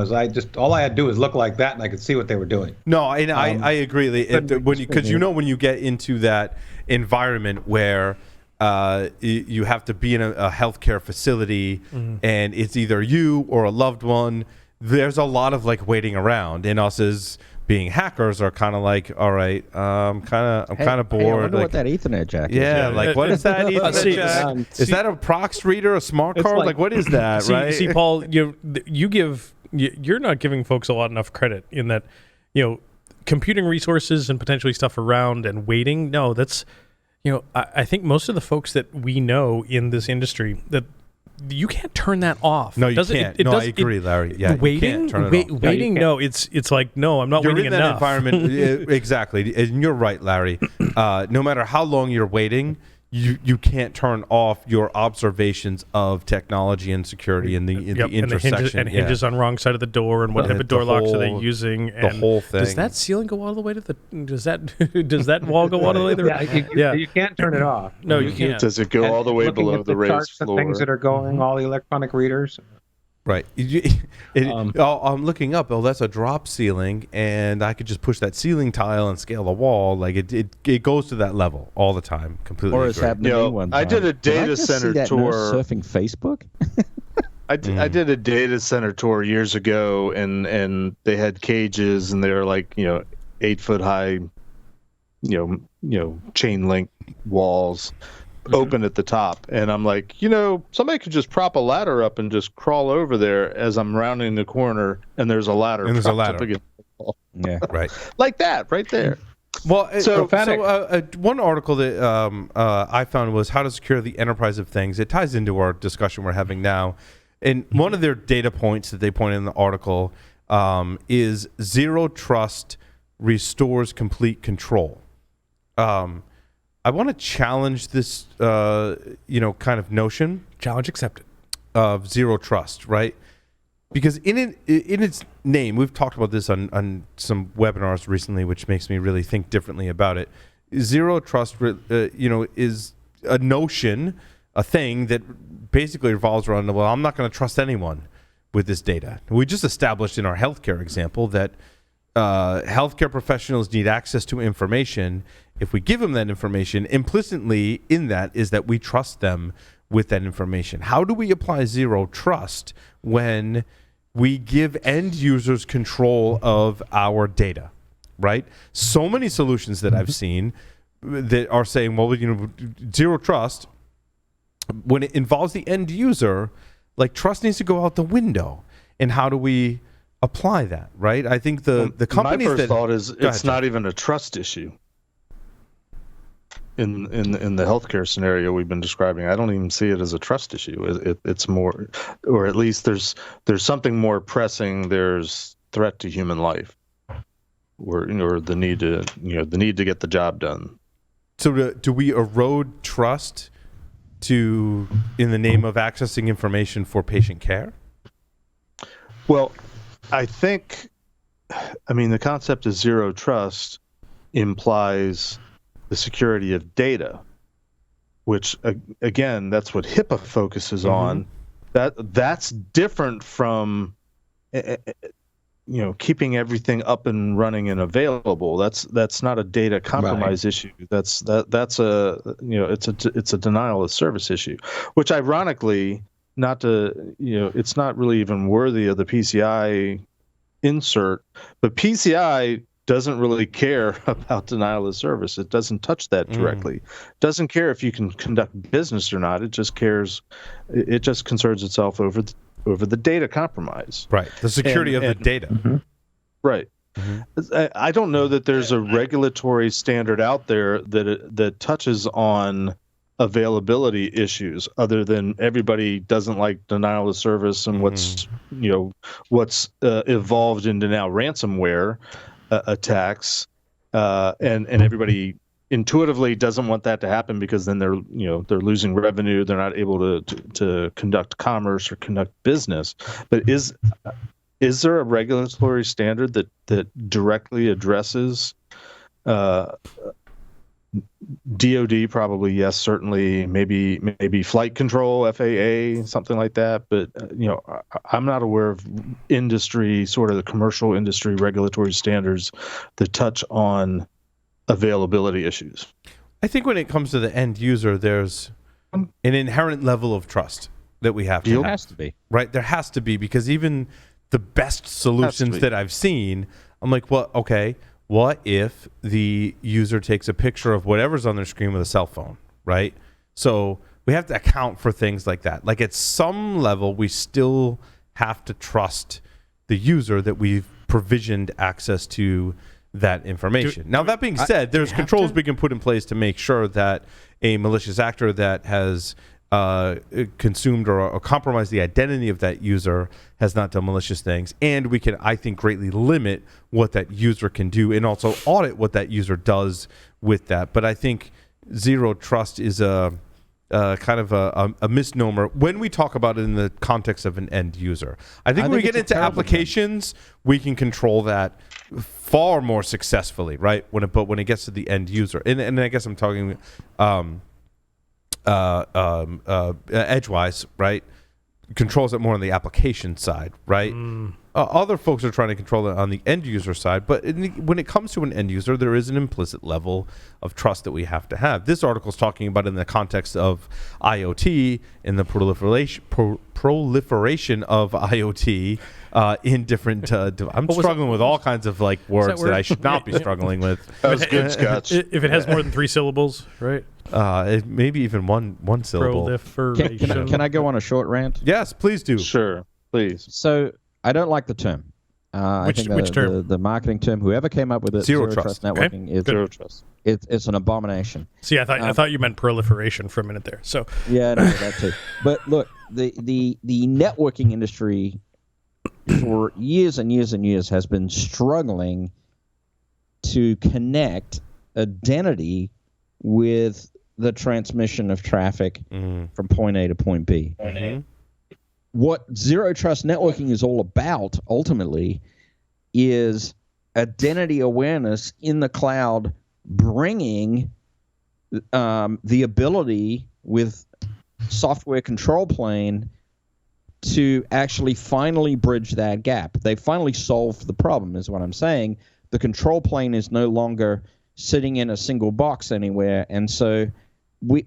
all I had to do was look like that, and I could see what they were doing. No, and I agree. Because when you get into that environment where you have to be in a healthcare facility, and it's either you or a loved one. There's a lot of like waiting around, and us as being hackers are kind of like, all right, I'm kind of bored. Hey, I wonder like, what that Ethernet jack is. yeah, like what is that Ethernet jack? Is that a prox reader, a smart card? Like what is that? Right? See, Paul, you're not giving folks enough credit in that, computing resources and potentially stuff around and waiting. No, that's, I think most of the folks that we know in this industry, that you can't turn that off. No, you can't. I agree, Larry. Yeah, waiting, you can't turn it off. Waiting. No, it's like, no, I'm not you're waiting in enough. that environment. Exactly, and you're right, Larry. No matter how long you're waiting, you can't turn off your observations of technology and security in the intersection. And hinges on wrong side of the door, and what type of door locks are they using? And the whole thing. Does that ceiling go all the way to the? Does that wall go all the way there? You can't turn it off. No, you can't. Does it go all the way Looking below at the raised charts and floor? things that are going, all the electronic readers. Right. I'm looking up. Oh, that's a drop ceiling, and I could just push that ceiling tile and scale the wall. Like it goes to that level all the time. Completely. Or it's agree. happened to me one time. I did a Did I data just center see that tour. nurse surfing Facebook. I did a data center tour years ago, and they had cages, and they were like 8-foot high, chain link walls. Open at the top, and I'm like, somebody could just prop a ladder up and just crawl over there as I'm rounding the corner, and there's a ladder. And there's a propped ladder. up against the wall. Yeah, right. Like that, right there. Well, Prophetic. one article that I found was how to secure the enterprise of things. It ties into our discussion we're having now, and one of their data points that they pointed in the article is zero trust restores complete control. I want to challenge this, kind of notion. Challenge accepted. Of zero trust, right? Because in its name, we've talked about this on some webinars recently, which makes me really think differently about it. Zero trust, is a notion, a thing that basically revolves around, well, I'm not going to trust anyone with this data. We just established in our healthcare example that healthcare professionals need access to information. If we give them that information, implicitly in that is that we trust them with that information. How do we apply zero trust when we give end users control of our data, right? So many solutions that I've seen that are saying, well, zero trust, when it involves the end user, like trust needs to go out the window. And how do we apply that, right? I think the companies my first that thought is it's not even a trust issue. In the healthcare scenario we've been describing, I don't even see it as a trust issue. It's more, or at least there's something more pressing. There's threat to human life, or the need to get the job done. So do we erode trust in the name of accessing information for patient care? Well, I think, the concept of zero trust implies the security of data, which again, that's what HIPAA focuses on. That's different from keeping everything up and running and available. That's not a data compromise issue. That's it's a denial of service issue, which ironically, it's not really even worthy of the PCI insert, but PCI doesn't really care about denial of service. It doesn't touch that directly. Doesn't care if you can conduct business or not. It just concerns itself over the data compromise. Right. The security of the data. Right. I don't know that there's a regulatory standard out there that touches on availability issues other than everybody doesn't like denial of service and what's evolved into now ransomware attacks, and everybody intuitively doesn't want that to happen because then they're losing revenue, they're not able to conduct commerce or conduct business. But is there a regulatory standard that directly addresses DoD? Probably yes, certainly, maybe flight control, FAA, something like that. But I'm not aware of industry, sort of the commercial industry regulatory standards that touch on availability issues. I think when it comes to the end user, there's an inherent level of trust that we have to It have. has to be. Right? There has to be, because even the best solutions that I've seen, I'm like, well, okay, what if the user takes a picture of whatever's on their screen with a cell phone, right? So we have to account for things like that. Like at some level, we still have to trust the user that we've provisioned access to that information. Now, that being said, there's controls we can put in place to make sure that a malicious actor that has consumed or compromised the identity of that user has not done malicious things. And we can, I think, greatly limit what that user can do and also audit what that user does with that. But I think zero trust is a kind of a misnomer when we talk about it in the context of an end user. I think when we get into applications, we can control that far more successfully, right? But when it gets to the end user, and I guess I'm talking edgewise, right? Controls it more on the application side, right? Other folks are trying to control it on the end user side, but when it comes to an end user, there is an implicit level of trust that we have to have. This article is talking about in the context of IoT and the proliferation of IoT in different. I'm struggling with all kinds of like words that I should not be struggling with. That was good, Scotch. If it has more than 3 syllables, right? Maybe even one syllable. Proliferation. Can I go on a short rant? Yes, please do. Sure, please. So I don't like the term. I think which term? The marketing term, whoever came up with it, Zero trust networking, Okay. Zero trust. it's an abomination. See, I thought you meant proliferation for a minute there. So Yeah, no, that too. But look, the networking industry for years and years and years has been struggling to connect identity with the transmission of traffic from point A to point B. What zero trust networking is all about ultimately is identity awareness in the cloud, bringing the ability with software control plane to actually finally bridge that gap. They finally solved the problem, is what I'm saying. The control plane is no longer sitting in a single box anywhere, and so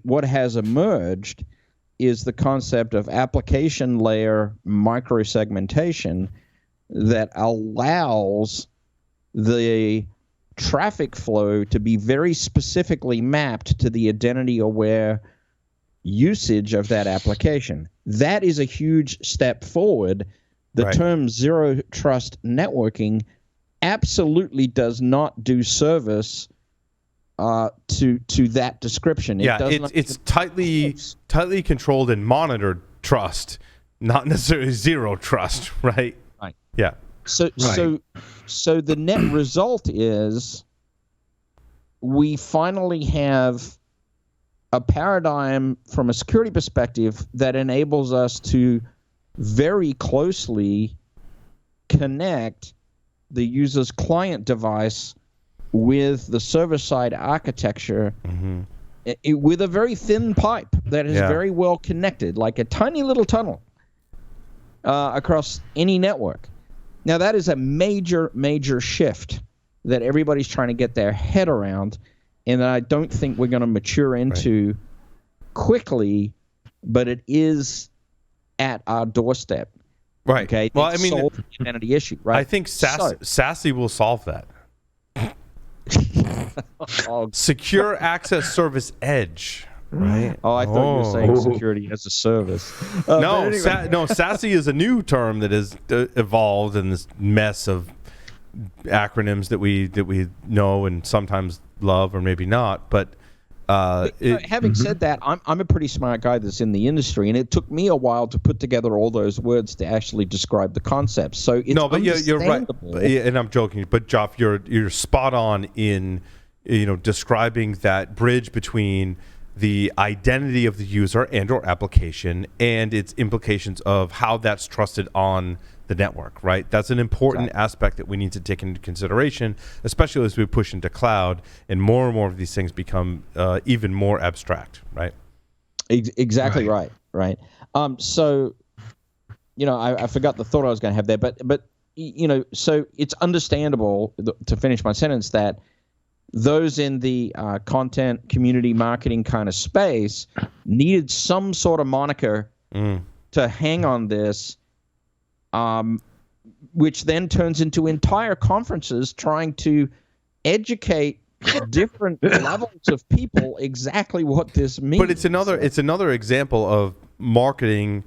what has emerged is the concept of application layer microsegmentation that allows the traffic flow to be very specifically mapped to the identity-aware usage of that application. That is a huge step forward. The term zero trust networking absolutely does not do service to that description. It's tightly controlled and monitored trust, not necessarily zero trust, right? Right. Yeah. So the net result is we finally have a paradigm from a security perspective that enables us to very closely connect the user's client device with the server-side architecture with a very thin pipe that is very well connected, like a tiny little tunnel across any network. Now, that is a major, major shift that everybody's trying to get their head around, and I don't think we're going to mature into quickly, but it is at our doorstep. Right. Okay. Well, It's I mean, solved the identity issue, right? I think SASE will solve that. Secure Access Service Edge, right? Oh, I thought you were saying security as a service. No, anyway. SASE is a new term that has evolved in this mess of acronyms that we know and sometimes love or maybe not. But having said that, I'm a pretty smart guy that's in the industry, and it took me a while to put together all those words to actually describe the concept. So it's but you're right, and I'm joking. But Joff, you're spot on in describing that bridge between the identity of the user and or application and its implications of how that's trusted on the network, right? That's an important aspect that we need to take into consideration, especially as we push into cloud and more of these things become even more abstract, right? Exactly right. So, I forgot the thought I was going to have there, but so it's understandable, to finish my sentence, that those in the content community marketing kind of space needed some sort of moniker to hang on this, which then turns into entire conferences trying to educate different levels of people exactly what this means. But it's another example of marketing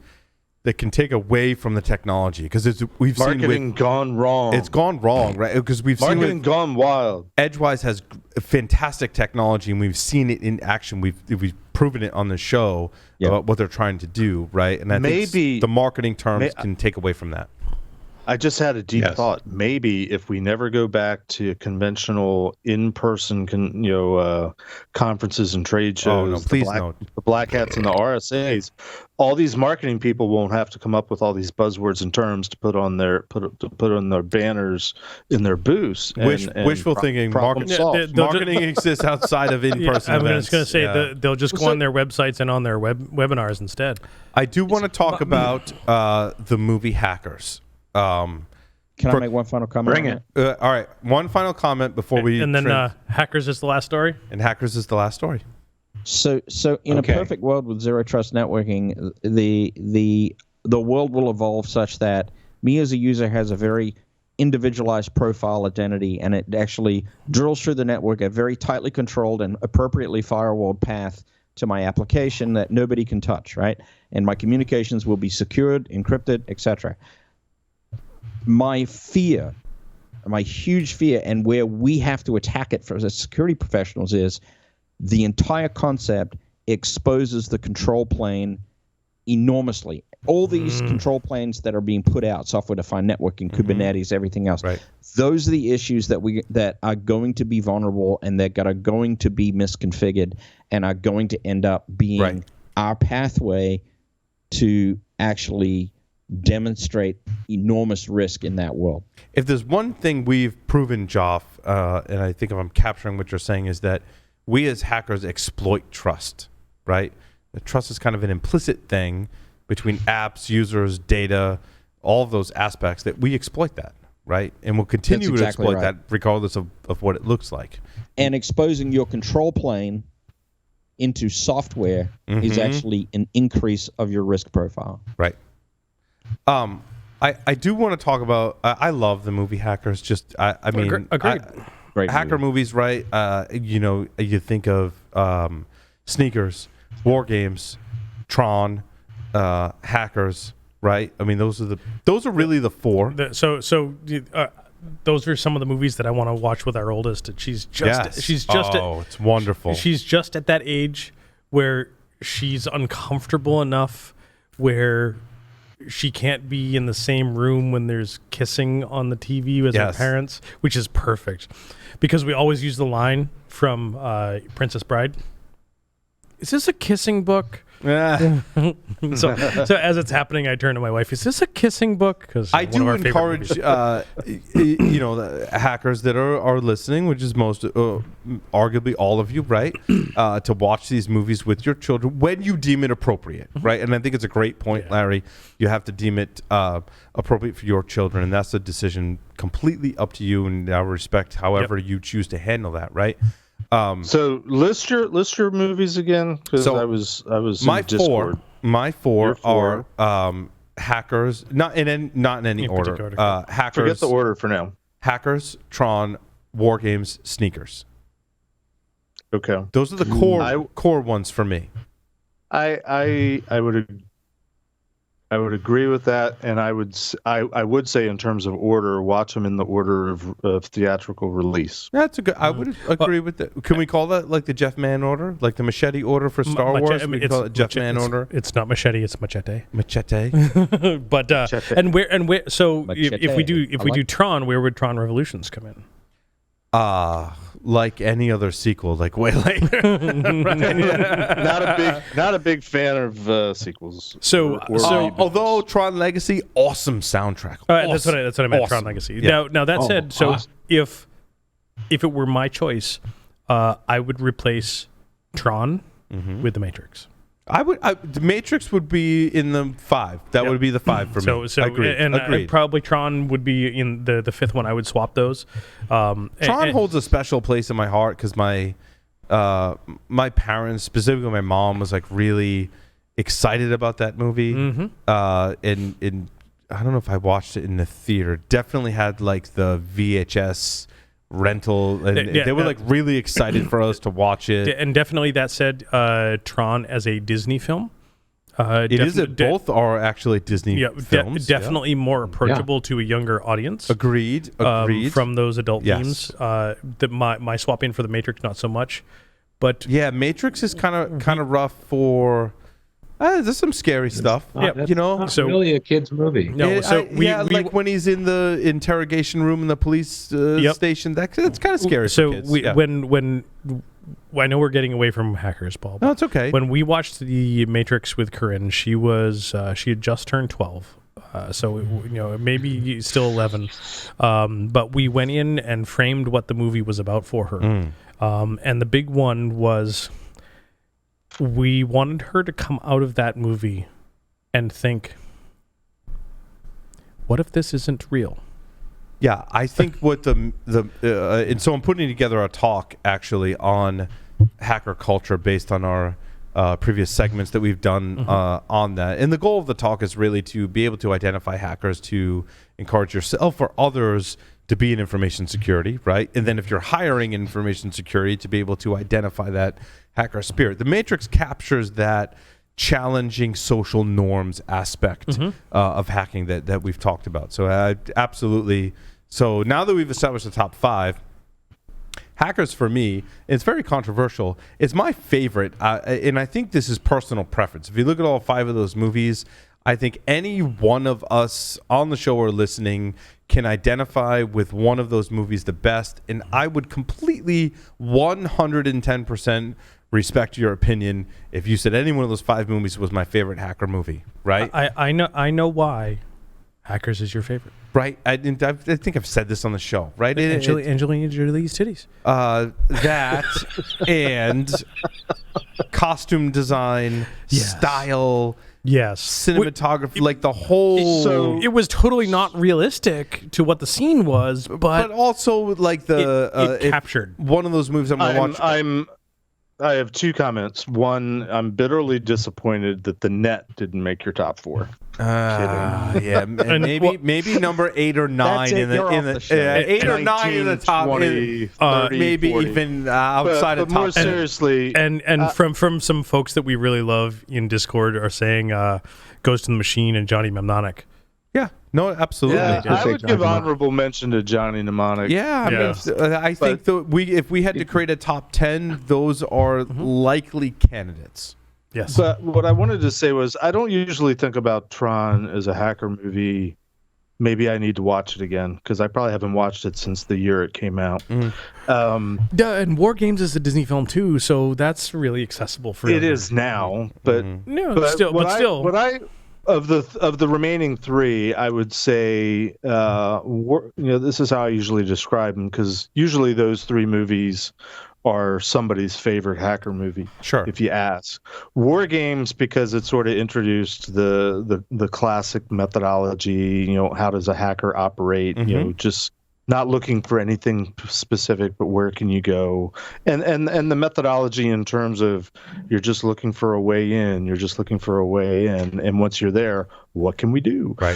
that can take away from the technology, because we've seen marketing gone wrong. It's gone wrong, right? Because we've seen marketing gone wild. Edgewise has fantastic technology, and we've seen it in action. We've proven it on the show about what they're trying to do, right? And I think the marketing terms can take away from that. I just had a deep thought. Maybe if we never go back to conventional in-person, conferences and trade shows, the Black Hats and the RSAs, all these marketing people won't have to come up with all these buzzwords and terms to put on their banners in their booths. Wishful thinking. Marketing exists outside of in-person events. I was going to say they'll just go on their websites and on their webinars instead. I do want to talk about the movie Hackers. Can I make one final comment? Bring it. All right, one final comment before we. And then Hackers is the last story. And Hackers is the last story. So in a perfect world with zero trust networking, the world will evolve such that me as a user has a very individualized profile identity, and it actually drills through the network a very tightly controlled and appropriately firewalled path to my application that nobody can touch, right? And my communications will be secured, encrypted, etc. My fear, my huge fear, and where we have to attack it for as security professionals is the entire concept exposes the control plane enormously. All these control planes that are being put out, software-defined networking, Kubernetes, everything else, those are the issues that are going to be vulnerable and that are going to be misconfigured and are going to end up being our pathway to actually demonstrate enormous risk in that world. If there's one thing we've proven, Joff, and I think if I'm capturing what you're saying, is that we as hackers exploit trust, right? The trust is kind of an implicit thing between apps, users, data, all of those aspects that we exploit that, right? And we'll continue to exploit that regardless of what it looks like. And exposing your control plane into software is actually an increase of your risk profile. Right. I do want to talk about. I love the movie Hackers. Just I mean, agreed. Hacker movies, right? You think of Sneakers, War Games, Tron, Hackers, right? I mean, those are really the four. Those are some of the movies that I want to watch with our oldest. And she's just it's wonderful. She's just at that age where she's uncomfortable enough where she can't be in the same room when there's kissing on the TV as her parents, which is perfect because we always use the line from Princess Bride. Is this a kissing book? So as it's happening, I turn to my wife. Is this a kissing book? Because I do encourage, the hackers that are listening, which is most, arguably all of you, right, to watch these movies with your children when you deem it appropriate, right? And I think it's a great point, Larry. You have to deem it appropriate for your children, and that's a decision completely up to you, and I respect however you choose to handle that, right? So list your movies again, because I was my four are Hackers, not in any order. Hackers. Forget the order for now. Hackers, Tron, War Games, Sneakers. Okay, those are the core ones for me. I would agree with that, and I would say in terms of order, watch them in the order of theatrical release. That's a good. I would agree with that. Can we call that like the Jeff Mann order, like the machete order for Star Wars? We call it Jeff Mann order. It's not machete. It's machete. Machete. But machete. and where? So Machete. if we do Tron, where would Tron Revolutions come in? Like any other sequel, like way later. Not a big fan of sequels. So although Tron Legacy, awesome soundtrack. Awesome. That's what I meant. Awesome. Tron Legacy. Yeah. Now that said, so if it were my choice, I would replace Tron with The Matrix. The Matrix would be in the 5. That would be the 5 for me. So Agreed. and Agreed. probably Tron would be in the 5th one. I would swap those. Tron holds a special place in my heart because my parents, specifically my mom, was like really excited about that movie. Mm-hmm. And I don't know if I watched it in the theater. Definitely had like the VHS rental, and they were like really excited for us to watch it. And definitely that said, Tron as a Disney film. Both are actually Disney films. Definitely more approachable to a younger audience. Agreed. From those adult themes. My swap in for the Matrix, not so much. But yeah, Matrix is kind of rough for. There's some scary stuff. Not really a kid's movie. No, like when he's in the interrogation room in the police station. That's kind of scary. So for kids. When I know we're getting away from hackers, Paul. No, it's okay. When we watched the Matrix with Corinne, she had just turned 12. So maybe still 11, but we went in and framed what the movie was about for her. And the big one was, we wanted her to come out of that movie and think, what if this isn't real? Yeah, I think what and so I'm putting together a talk actually on hacker culture based on our previous segments that we've done on that. And the goal of the talk is really to be able to identify hackers, to encourage yourself or others to be in information security, right? And then if you're hiring in information security, to be able to identify that hacker spirit. The Matrix captures that challenging social norms aspect of hacking that we've talked about. So absolutely. So now that we've established the top 5, hackers for me, it's very controversial. It's my favorite, and I think this is personal preference. If you look at all 5 of those movies, I think any one of us on the show or listening can identify with one of those movies the best, and I would completely 110% respect your opinion if you said any one of those 5 movies was my favorite hacker movie, right? I know why Hackers is your favorite. Right. I think I've said this on the show, right? Angelina Jolie's titties. That and costume design, style, cinematography, like the whole. So it was totally not realistic to what the scene was, but also like it captured one of those movies I'm going to watch. I have 2 comments. One, I'm bitterly disappointed that The Net didn't make your top 4. Yeah, maybe number 8 or 9 in the 8 or 9 in the top 20, 30, maybe 40. even outside of top. More seriously, and from some folks that we really love in Discord are saying Ghost in the Machine and Johnny Mnemonic. Yeah, no, absolutely. Yeah, I would give honorable mention to Johnny Mnemonic. Yeah, I think if we had to create a top 10, those are likely candidates. Yes. But what I wanted to say was, I don't usually think about Tron as a hacker movie. Maybe I need to watch it again because I probably haven't watched it since the year it came out. And War Games is a Disney film too, so that's really accessible for it is now. But still. Of the remaining 3, I would say, this is how I usually describe them, because usually those 3 movies are somebody's favorite hacker movie. Sure. If you ask. War Games, because it sort of introduced the classic methodology, how does a hacker operate, just not looking for anything specific, but where can you go? And the methodology in terms of you're just looking for a way in, and once you're there, what can we do? Right.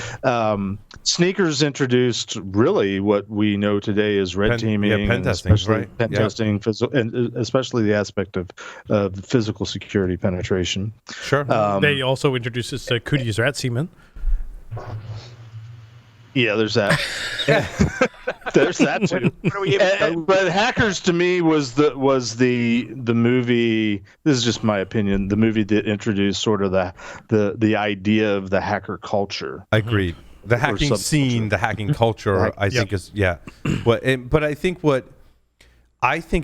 Sneakers introduced really what we know today as red teaming, pen testing, especially pen testing, and especially the aspect of physical security penetration. Sure. They also introduced us to cooties rat semen. Yeah, there's that. There's that too. But Hackers to me was the movie. This is just my opinion. The movie that introduced sort of the idea of the hacker culture. Agreed. The hacking scene, the hacking culture. I think is But I think what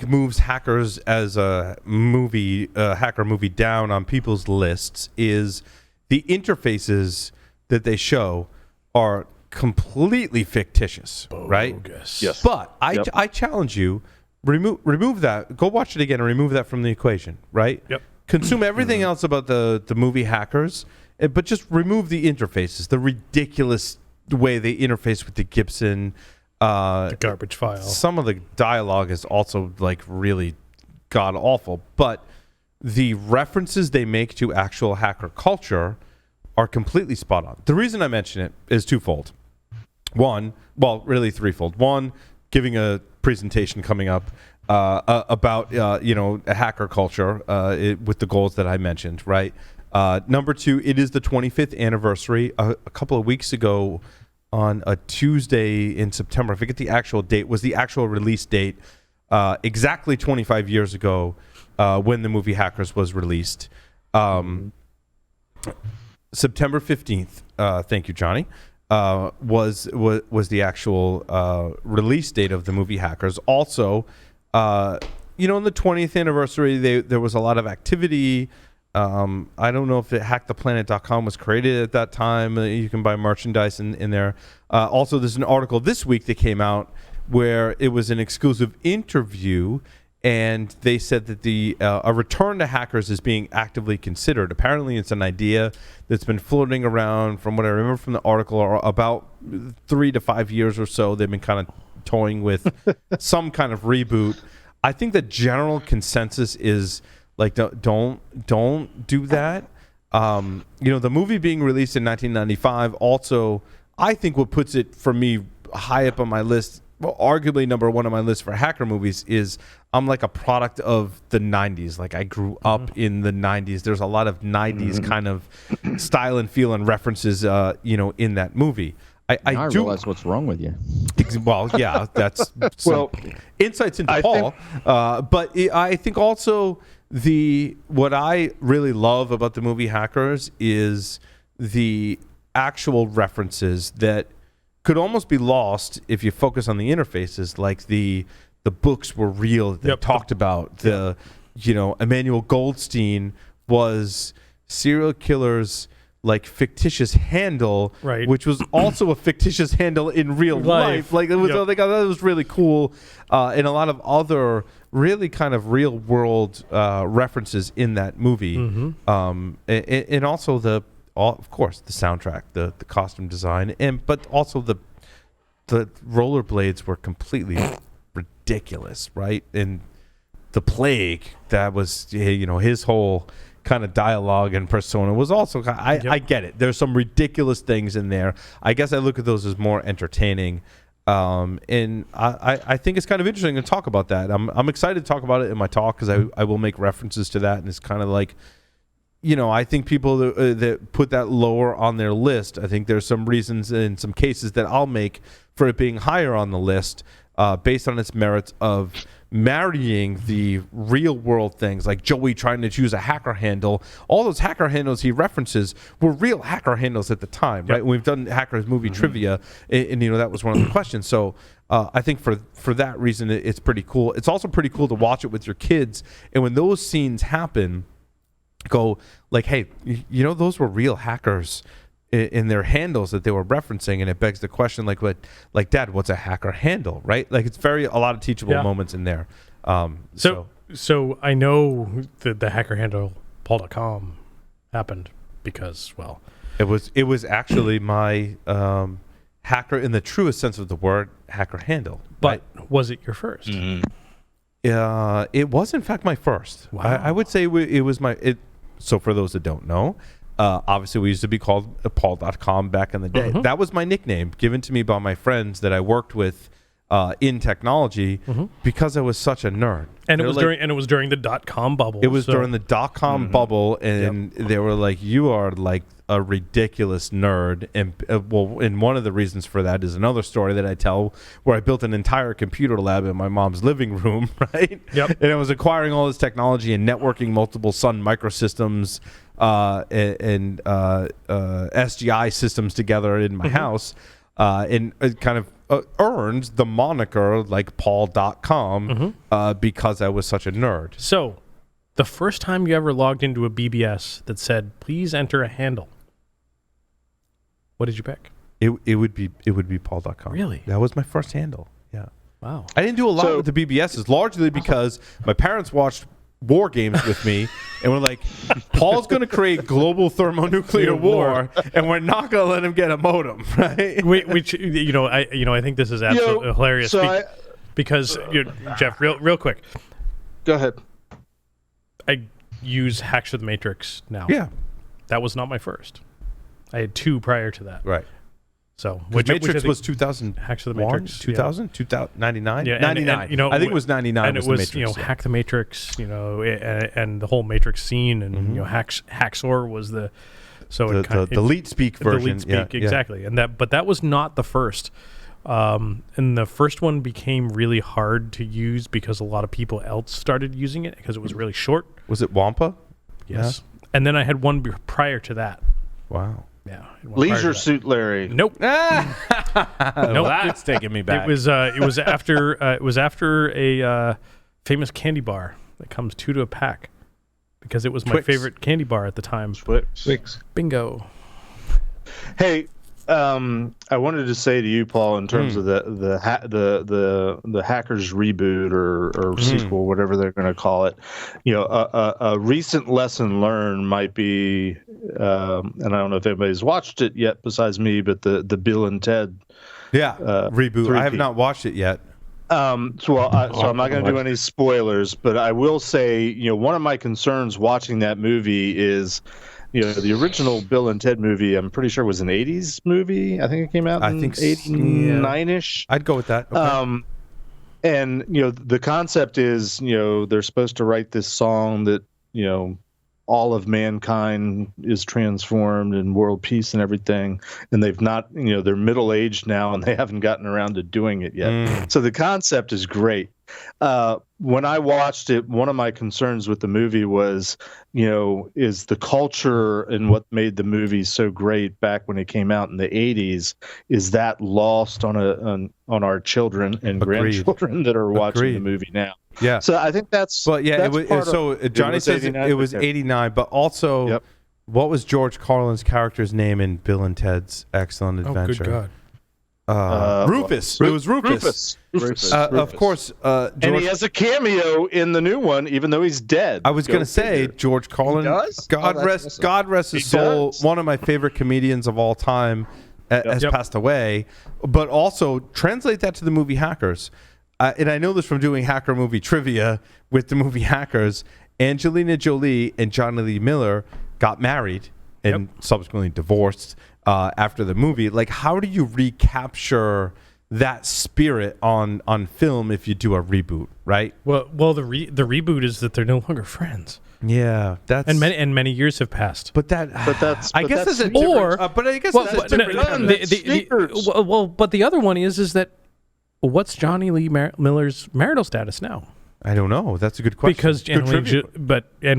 moves Hackers as a movie, hacker movie down on people's lists is the interfaces that they show are completely fictitious, right? Yes. But I challenge you, remove that. Go watch it again and remove that from the equation, right? Yep. consume everything else about the movie Hackers, but just remove the interfaces, the ridiculous way they interface with the Gibson. The garbage file. Some of the dialogue is also like really god awful, but the references they make to actual hacker culture are completely spot on. The reason I mention it is twofold. One, well, really threefold. One, giving a presentation coming up about a hacker culture with the goals that I mentioned, right? Number two, it is the 25th anniversary. A couple of weeks ago, on a Tuesday in September, I forget the actual date, was the actual release date, exactly 25 years ago when the movie Hackers was released. September 15th, thank you, Johnny, was the actual release date of the movie Hackers. Also, in the 20th anniversary, there was a lot of activity. I don't know if hacktheplanet.com was created at that time. You can buy merchandise in there. Also, there's an article this week that came out where it was an exclusive interview, and they said that a return to Hackers is being actively considered. Apparently, it's an idea that's been floating around, from what I remember from the article, or about 3 to 5 years or so. They've been kind of toying with some kind of reboot. I think the general consensus is, like, don't do that. The movie being released in 1995 also, I think what puts it for me high up on my list, well, arguably number one on my list for hacker movies, is I'm like a product of the 90s. Like, I grew up in the 90s. There's a lot of 90s kind of style and feel and references, in that movie. I do realize what's wrong with you. Well, yeah, that's insights into Paul. But I think also what I really love about the movie Hackers is the actual references that could almost be lost if you focus on the interfaces, like the books were real that they talked about. Emmanuel Goldstein was serial killers, like, fictitious handle, right, which was also a fictitious handle in real life. Like, it was, I thought that was really cool, and a lot of other really kind of real world references in that movie, and also of course the soundtrack, the costume design, but also the rollerblades were completely ridiculous, right? And the Plague, that was his whole kind of dialogue and persona was also I get it. There's some ridiculous things in there. I guess I look at those as more entertaining, and I think it's kind of interesting to talk about that. I'm excited to talk about it in my talk, because I will make references to that, and it's kind of like, I think people that put that lower on their list, I think there's some reasons in some cases that I'll make for it being higher on the list, based on its merits of marrying the real world things, like Joey trying to choose a hacker handle. All those hacker handles he references were real hacker handles at the time, right? We've done Hackers movie trivia, and that was one of the questions. So I think for that reason, it's pretty cool. It's also pretty cool to watch it with your kids, and when those scenes happen, go like, hey, those were real hackers in their handles that they were referencing, and it begs the question, like Dad, what's a hacker handle, right? Like, it's a lot of teachable moments in there. So I know that the hacker handle paul.com happened because, well, it was actually my hacker, in the truest sense of the word, hacker handle. But was it your first? It was in fact my first. Wow. I would say it was so for those that don't know, obviously we used to be called paul.com back in the day. That was my nickname given to me by my friends that I worked with in technology, because I was such a nerd. And it was during the .com bubble. It was during the .com bubble, and they were like, "You are like a ridiculous nerd." And and one of the reasons for that is another story that I tell, where I built an entire computer lab in my mom's living room, right? Yep. And I was acquiring all this technology and networking multiple Sun Microsystems and SGI systems together in my house, and it kind of earned the moniker like paul.com because I was such a nerd. So the first time you ever logged into a BBS that said, please enter a handle, what did you pick? It would be paul.com. Really? That was my first handle. Yeah. Wow. I didn't do a lot with the BBSs, largely because my parents watched war games with me, and we're like, Paul's going to create global thermonuclear war, and we're not going to let him get a modem, right? Which I think this is absolutely hilarious. So because Jeff, real quick, go ahead. I use Hacks of the Matrix now. Yeah, that was not my first. I had 2 prior to that. right. So Matrix was 2000. Hacks of the Matrix, 2000, 99, Yeah, 99. and, I think it was 99. And it was the Matrix, Hack the Matrix, and the whole Matrix scene, and Hacksaw was the the leet speak version. The leet speak, exactly. And that was not the first. And the first one became really hard to use because a lot of people else started using it because it was really short. Was it Wampa? Yes. Yeah. And then I had one prior to that. Wow. Yeah. Leisure Suit Larry. Nope. Nope. That's taking me back. It was after a famous candy bar that comes 2 to a pack because it was my Twix. favorite candy bar at the time. Twix. Bingo. Hey, I wanted to say to you, Paul, in terms of the hackers reboot or sequel, whatever they're going to call it, a recent lesson learned might be, and I don't know if anybody's watched it yet besides me, but the Bill and Ted reboot. I have not watched it yet. So I'm not going to do any spoilers, but I will say, one of my concerns watching that movie is, the original Bill and Ted movie, I'm pretty sure was an 80s movie. I think it came out in 89-ish. I'd go with that. Okay. And, the concept is, they're supposed to write this song that, all of mankind is transformed and world peace and everything. And they've not, they're middle-aged now and they haven't gotten around to doing it yet. So the concept is great. When I watched it, one of my concerns with the movie was, is the culture and what made the movie so great back when it came out in the 80s, is that lost on our children and grandchildren that are watching the movie now? Yeah. So I think that's. But yeah, it was, so Johnny says it was 89, but also, what was George Carlin's character's name in Bill and Ted's Excellent Adventure? Oh, good God. Rufus. It was Rufus. Of course. And he has a cameo in the new one, even though he's dead. I was going to say, George Carlin, God rest his soul, one of my favorite comedians of all time, has passed away. But also, translate that to the movie Hackers. And I know this from doing hacker movie trivia with the movie Hackers. Angelina Jolie and Johnny Lee Miller got married and subsequently divorced after the movie. Like, how do you recapture that spirit on film if you do a reboot, right? Well, the reboot is that they're no longer friends. Yeah, that's and many years have passed. But that's I guess that's a different. But I guess that's but the other one is that what's Johnny Lee Miller's marital status now? I don't know. That's a good question. Because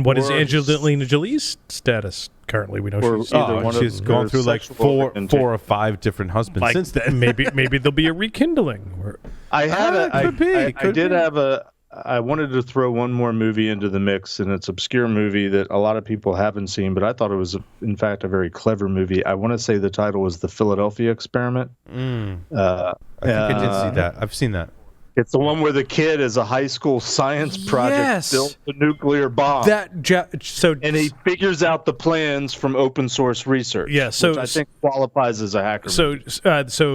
what is Angelina Jolie's status currently? We know she's gone through like four or five different husbands since then. maybe there'll be a rekindling. I wanted to throw one more movie into the mix, and it's an obscure movie that a lot of people haven't seen, but I thought it was, in fact, a very clever movie. I want to say the title was The Philadelphia Experiment. I think I did see that. I've seen that. It's the one where the kid is a high school science project built a nuclear bomb. And he figures out the plans from open source research. Yeah, which I think qualifies as a hacker. So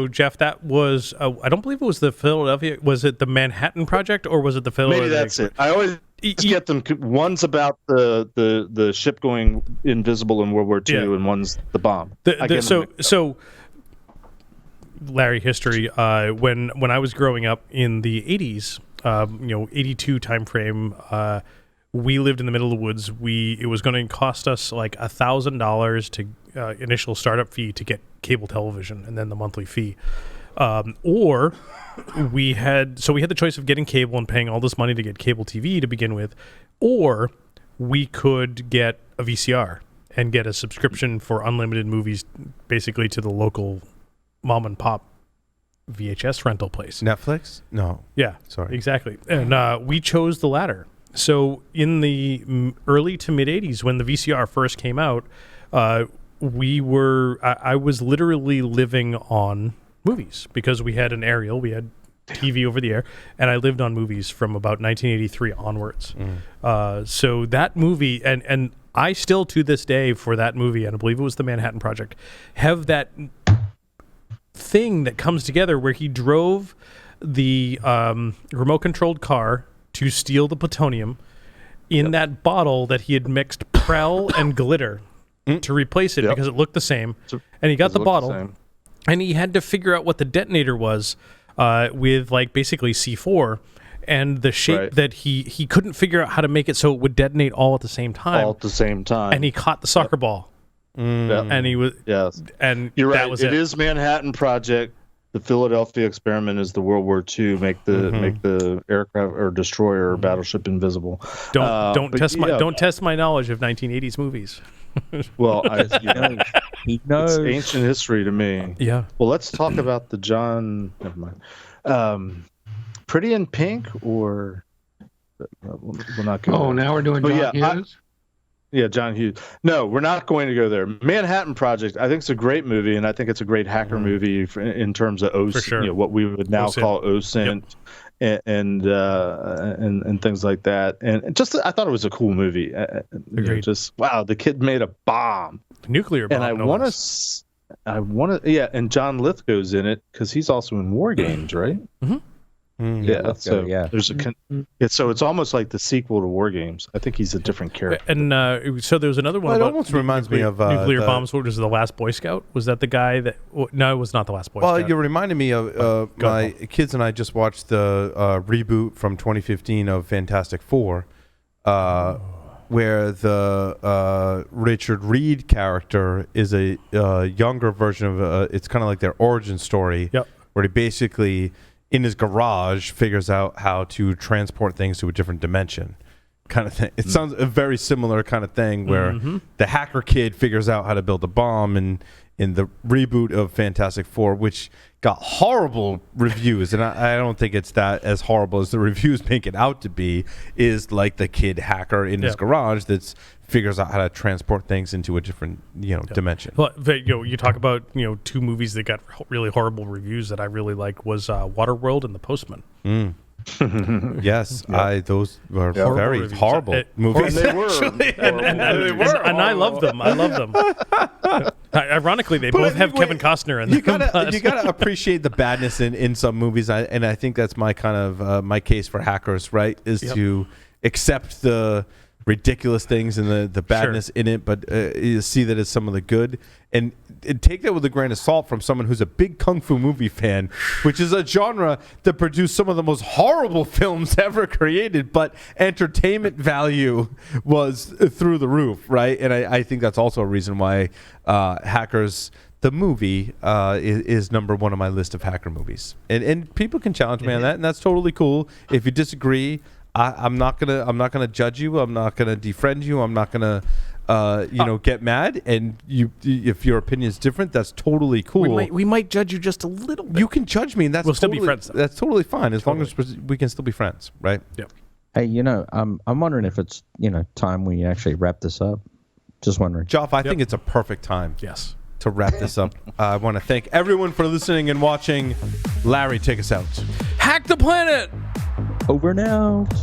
Jeff, that was I don't believe it was the Philadelphia. Was it the Manhattan Project or was it the Philadelphia? Maybe that's it. I always get them. One's about the ship going invisible in World War II, and one's the bomb. So. Larry history. When I was growing up in the 80s, 82 time frame, we lived in the middle of the woods. It was going to cost us like $1,000 to initial startup fee to get cable television, and then the monthly fee. Or we had the choice of getting cable and paying all this money to get cable TV to begin with, or we could get a VCR and get a subscription for unlimited movies, basically to the local mom and pop VHS rental place. Netflix? No. Yeah. Sorry. Exactly. And we chose the latter. So in the early to mid 80s, when the VCR first came out, I was literally living on movies because we had an aerial, we had TV over the air, and I lived on movies from about 1983 onwards. So that movie, and I still to this day for that movie, and I believe it was the Manhattan Project, have that thing that comes together where he drove the remote controlled car to steal the plutonium in that bottle that he had mixed Prel and glitter to replace it because it looked the same. And he got the bottle, and he had to figure out what the detonator was with like basically C4 and the shape that he couldn't figure out how to make it so it would detonate all at the same time. All at the same time. And he caught the soccer ball. And he was and you're that right. was It is Manhattan Project. The Philadelphia experiment is the World War II. Make the aircraft or destroyer or battleship invisible. Don't test my knowledge of 1980s movies. Well, he knows. It's ancient history to me. Yeah. Well, let's talk about the John. Never mind. Pretty in Pink, or we'll not go. Oh, now we're doing John Hughes. John Hughes. No, we're not going to go there. Manhattan Project, I think it's a great movie, and I think it's a great hacker movie in terms of OSINT, sure. What we would now call OSINT, and things like that. And just, I thought it was a cool movie. Just wow, the kid made a bomb, nuclear bomb. And I want to, and John Lithgow's in it because he's also in War Games, right? Mm-hmm. There's so it's almost like the sequel to War Games. I think he's a different character. And so there was another one. Well, it about almost reminds me of nuclear bombs. What was the Last Boy Scout? Was that the guy that? No, it was not the Last Boy Scout. Well, you reminded me of my kids and I just watched the reboot from 2015 of Fantastic Four, where the Richard Reed character is a younger version of it's kind of like their origin story, where he basically in his garage figures out how to transport things to a different dimension kind of thing. It sounds a very similar kind of thing where the hacker kid figures out how to build a bomb, and in the reboot of Fantastic Four, which got horrible reviews, and I don't think it's that as horrible as the reviews make it out to be, is like the kid hacker in his garage that figures out how to transport things into a different dimension. Well, you talk about two movies that got really horrible reviews that I really like was Waterworld and The Postman. Yes, those were very reviews. horrible movies. And they were, and I love them. Ironically, they both have Kevin Costner in them. You gotta appreciate the badness in some movies, and I think that's my kind of my case for hackers, right? Is to accept the ridiculous things and the badness in it, but you see that as some of the good, and take that with a grain of salt from someone who's a big kung fu movie fan, which is a genre that produced some of the most horrible films ever created, but entertainment value was through the roof, right? And I think that's also a reason why Hackers, the movie, is number one on my list of hacker movies. And people can challenge me on that, and that's totally cool. If you disagree, I'm not gonna judge you. I'm not gonna defriend you. I'm not gonna get mad. And if your opinion is different, that's totally cool. We might judge you just a little bit. You can judge me, and that's we'll still be friends. That's totally fine as long as we can still be friends, right? Yep. Hey, I'm wondering if it's time we actually wrap this up. Just wondering. Joff, I think it's a perfect time. Yes. To wrap this up, I want to thank everyone for listening and watching. Larry, take us out. Hack the planet. Over and out.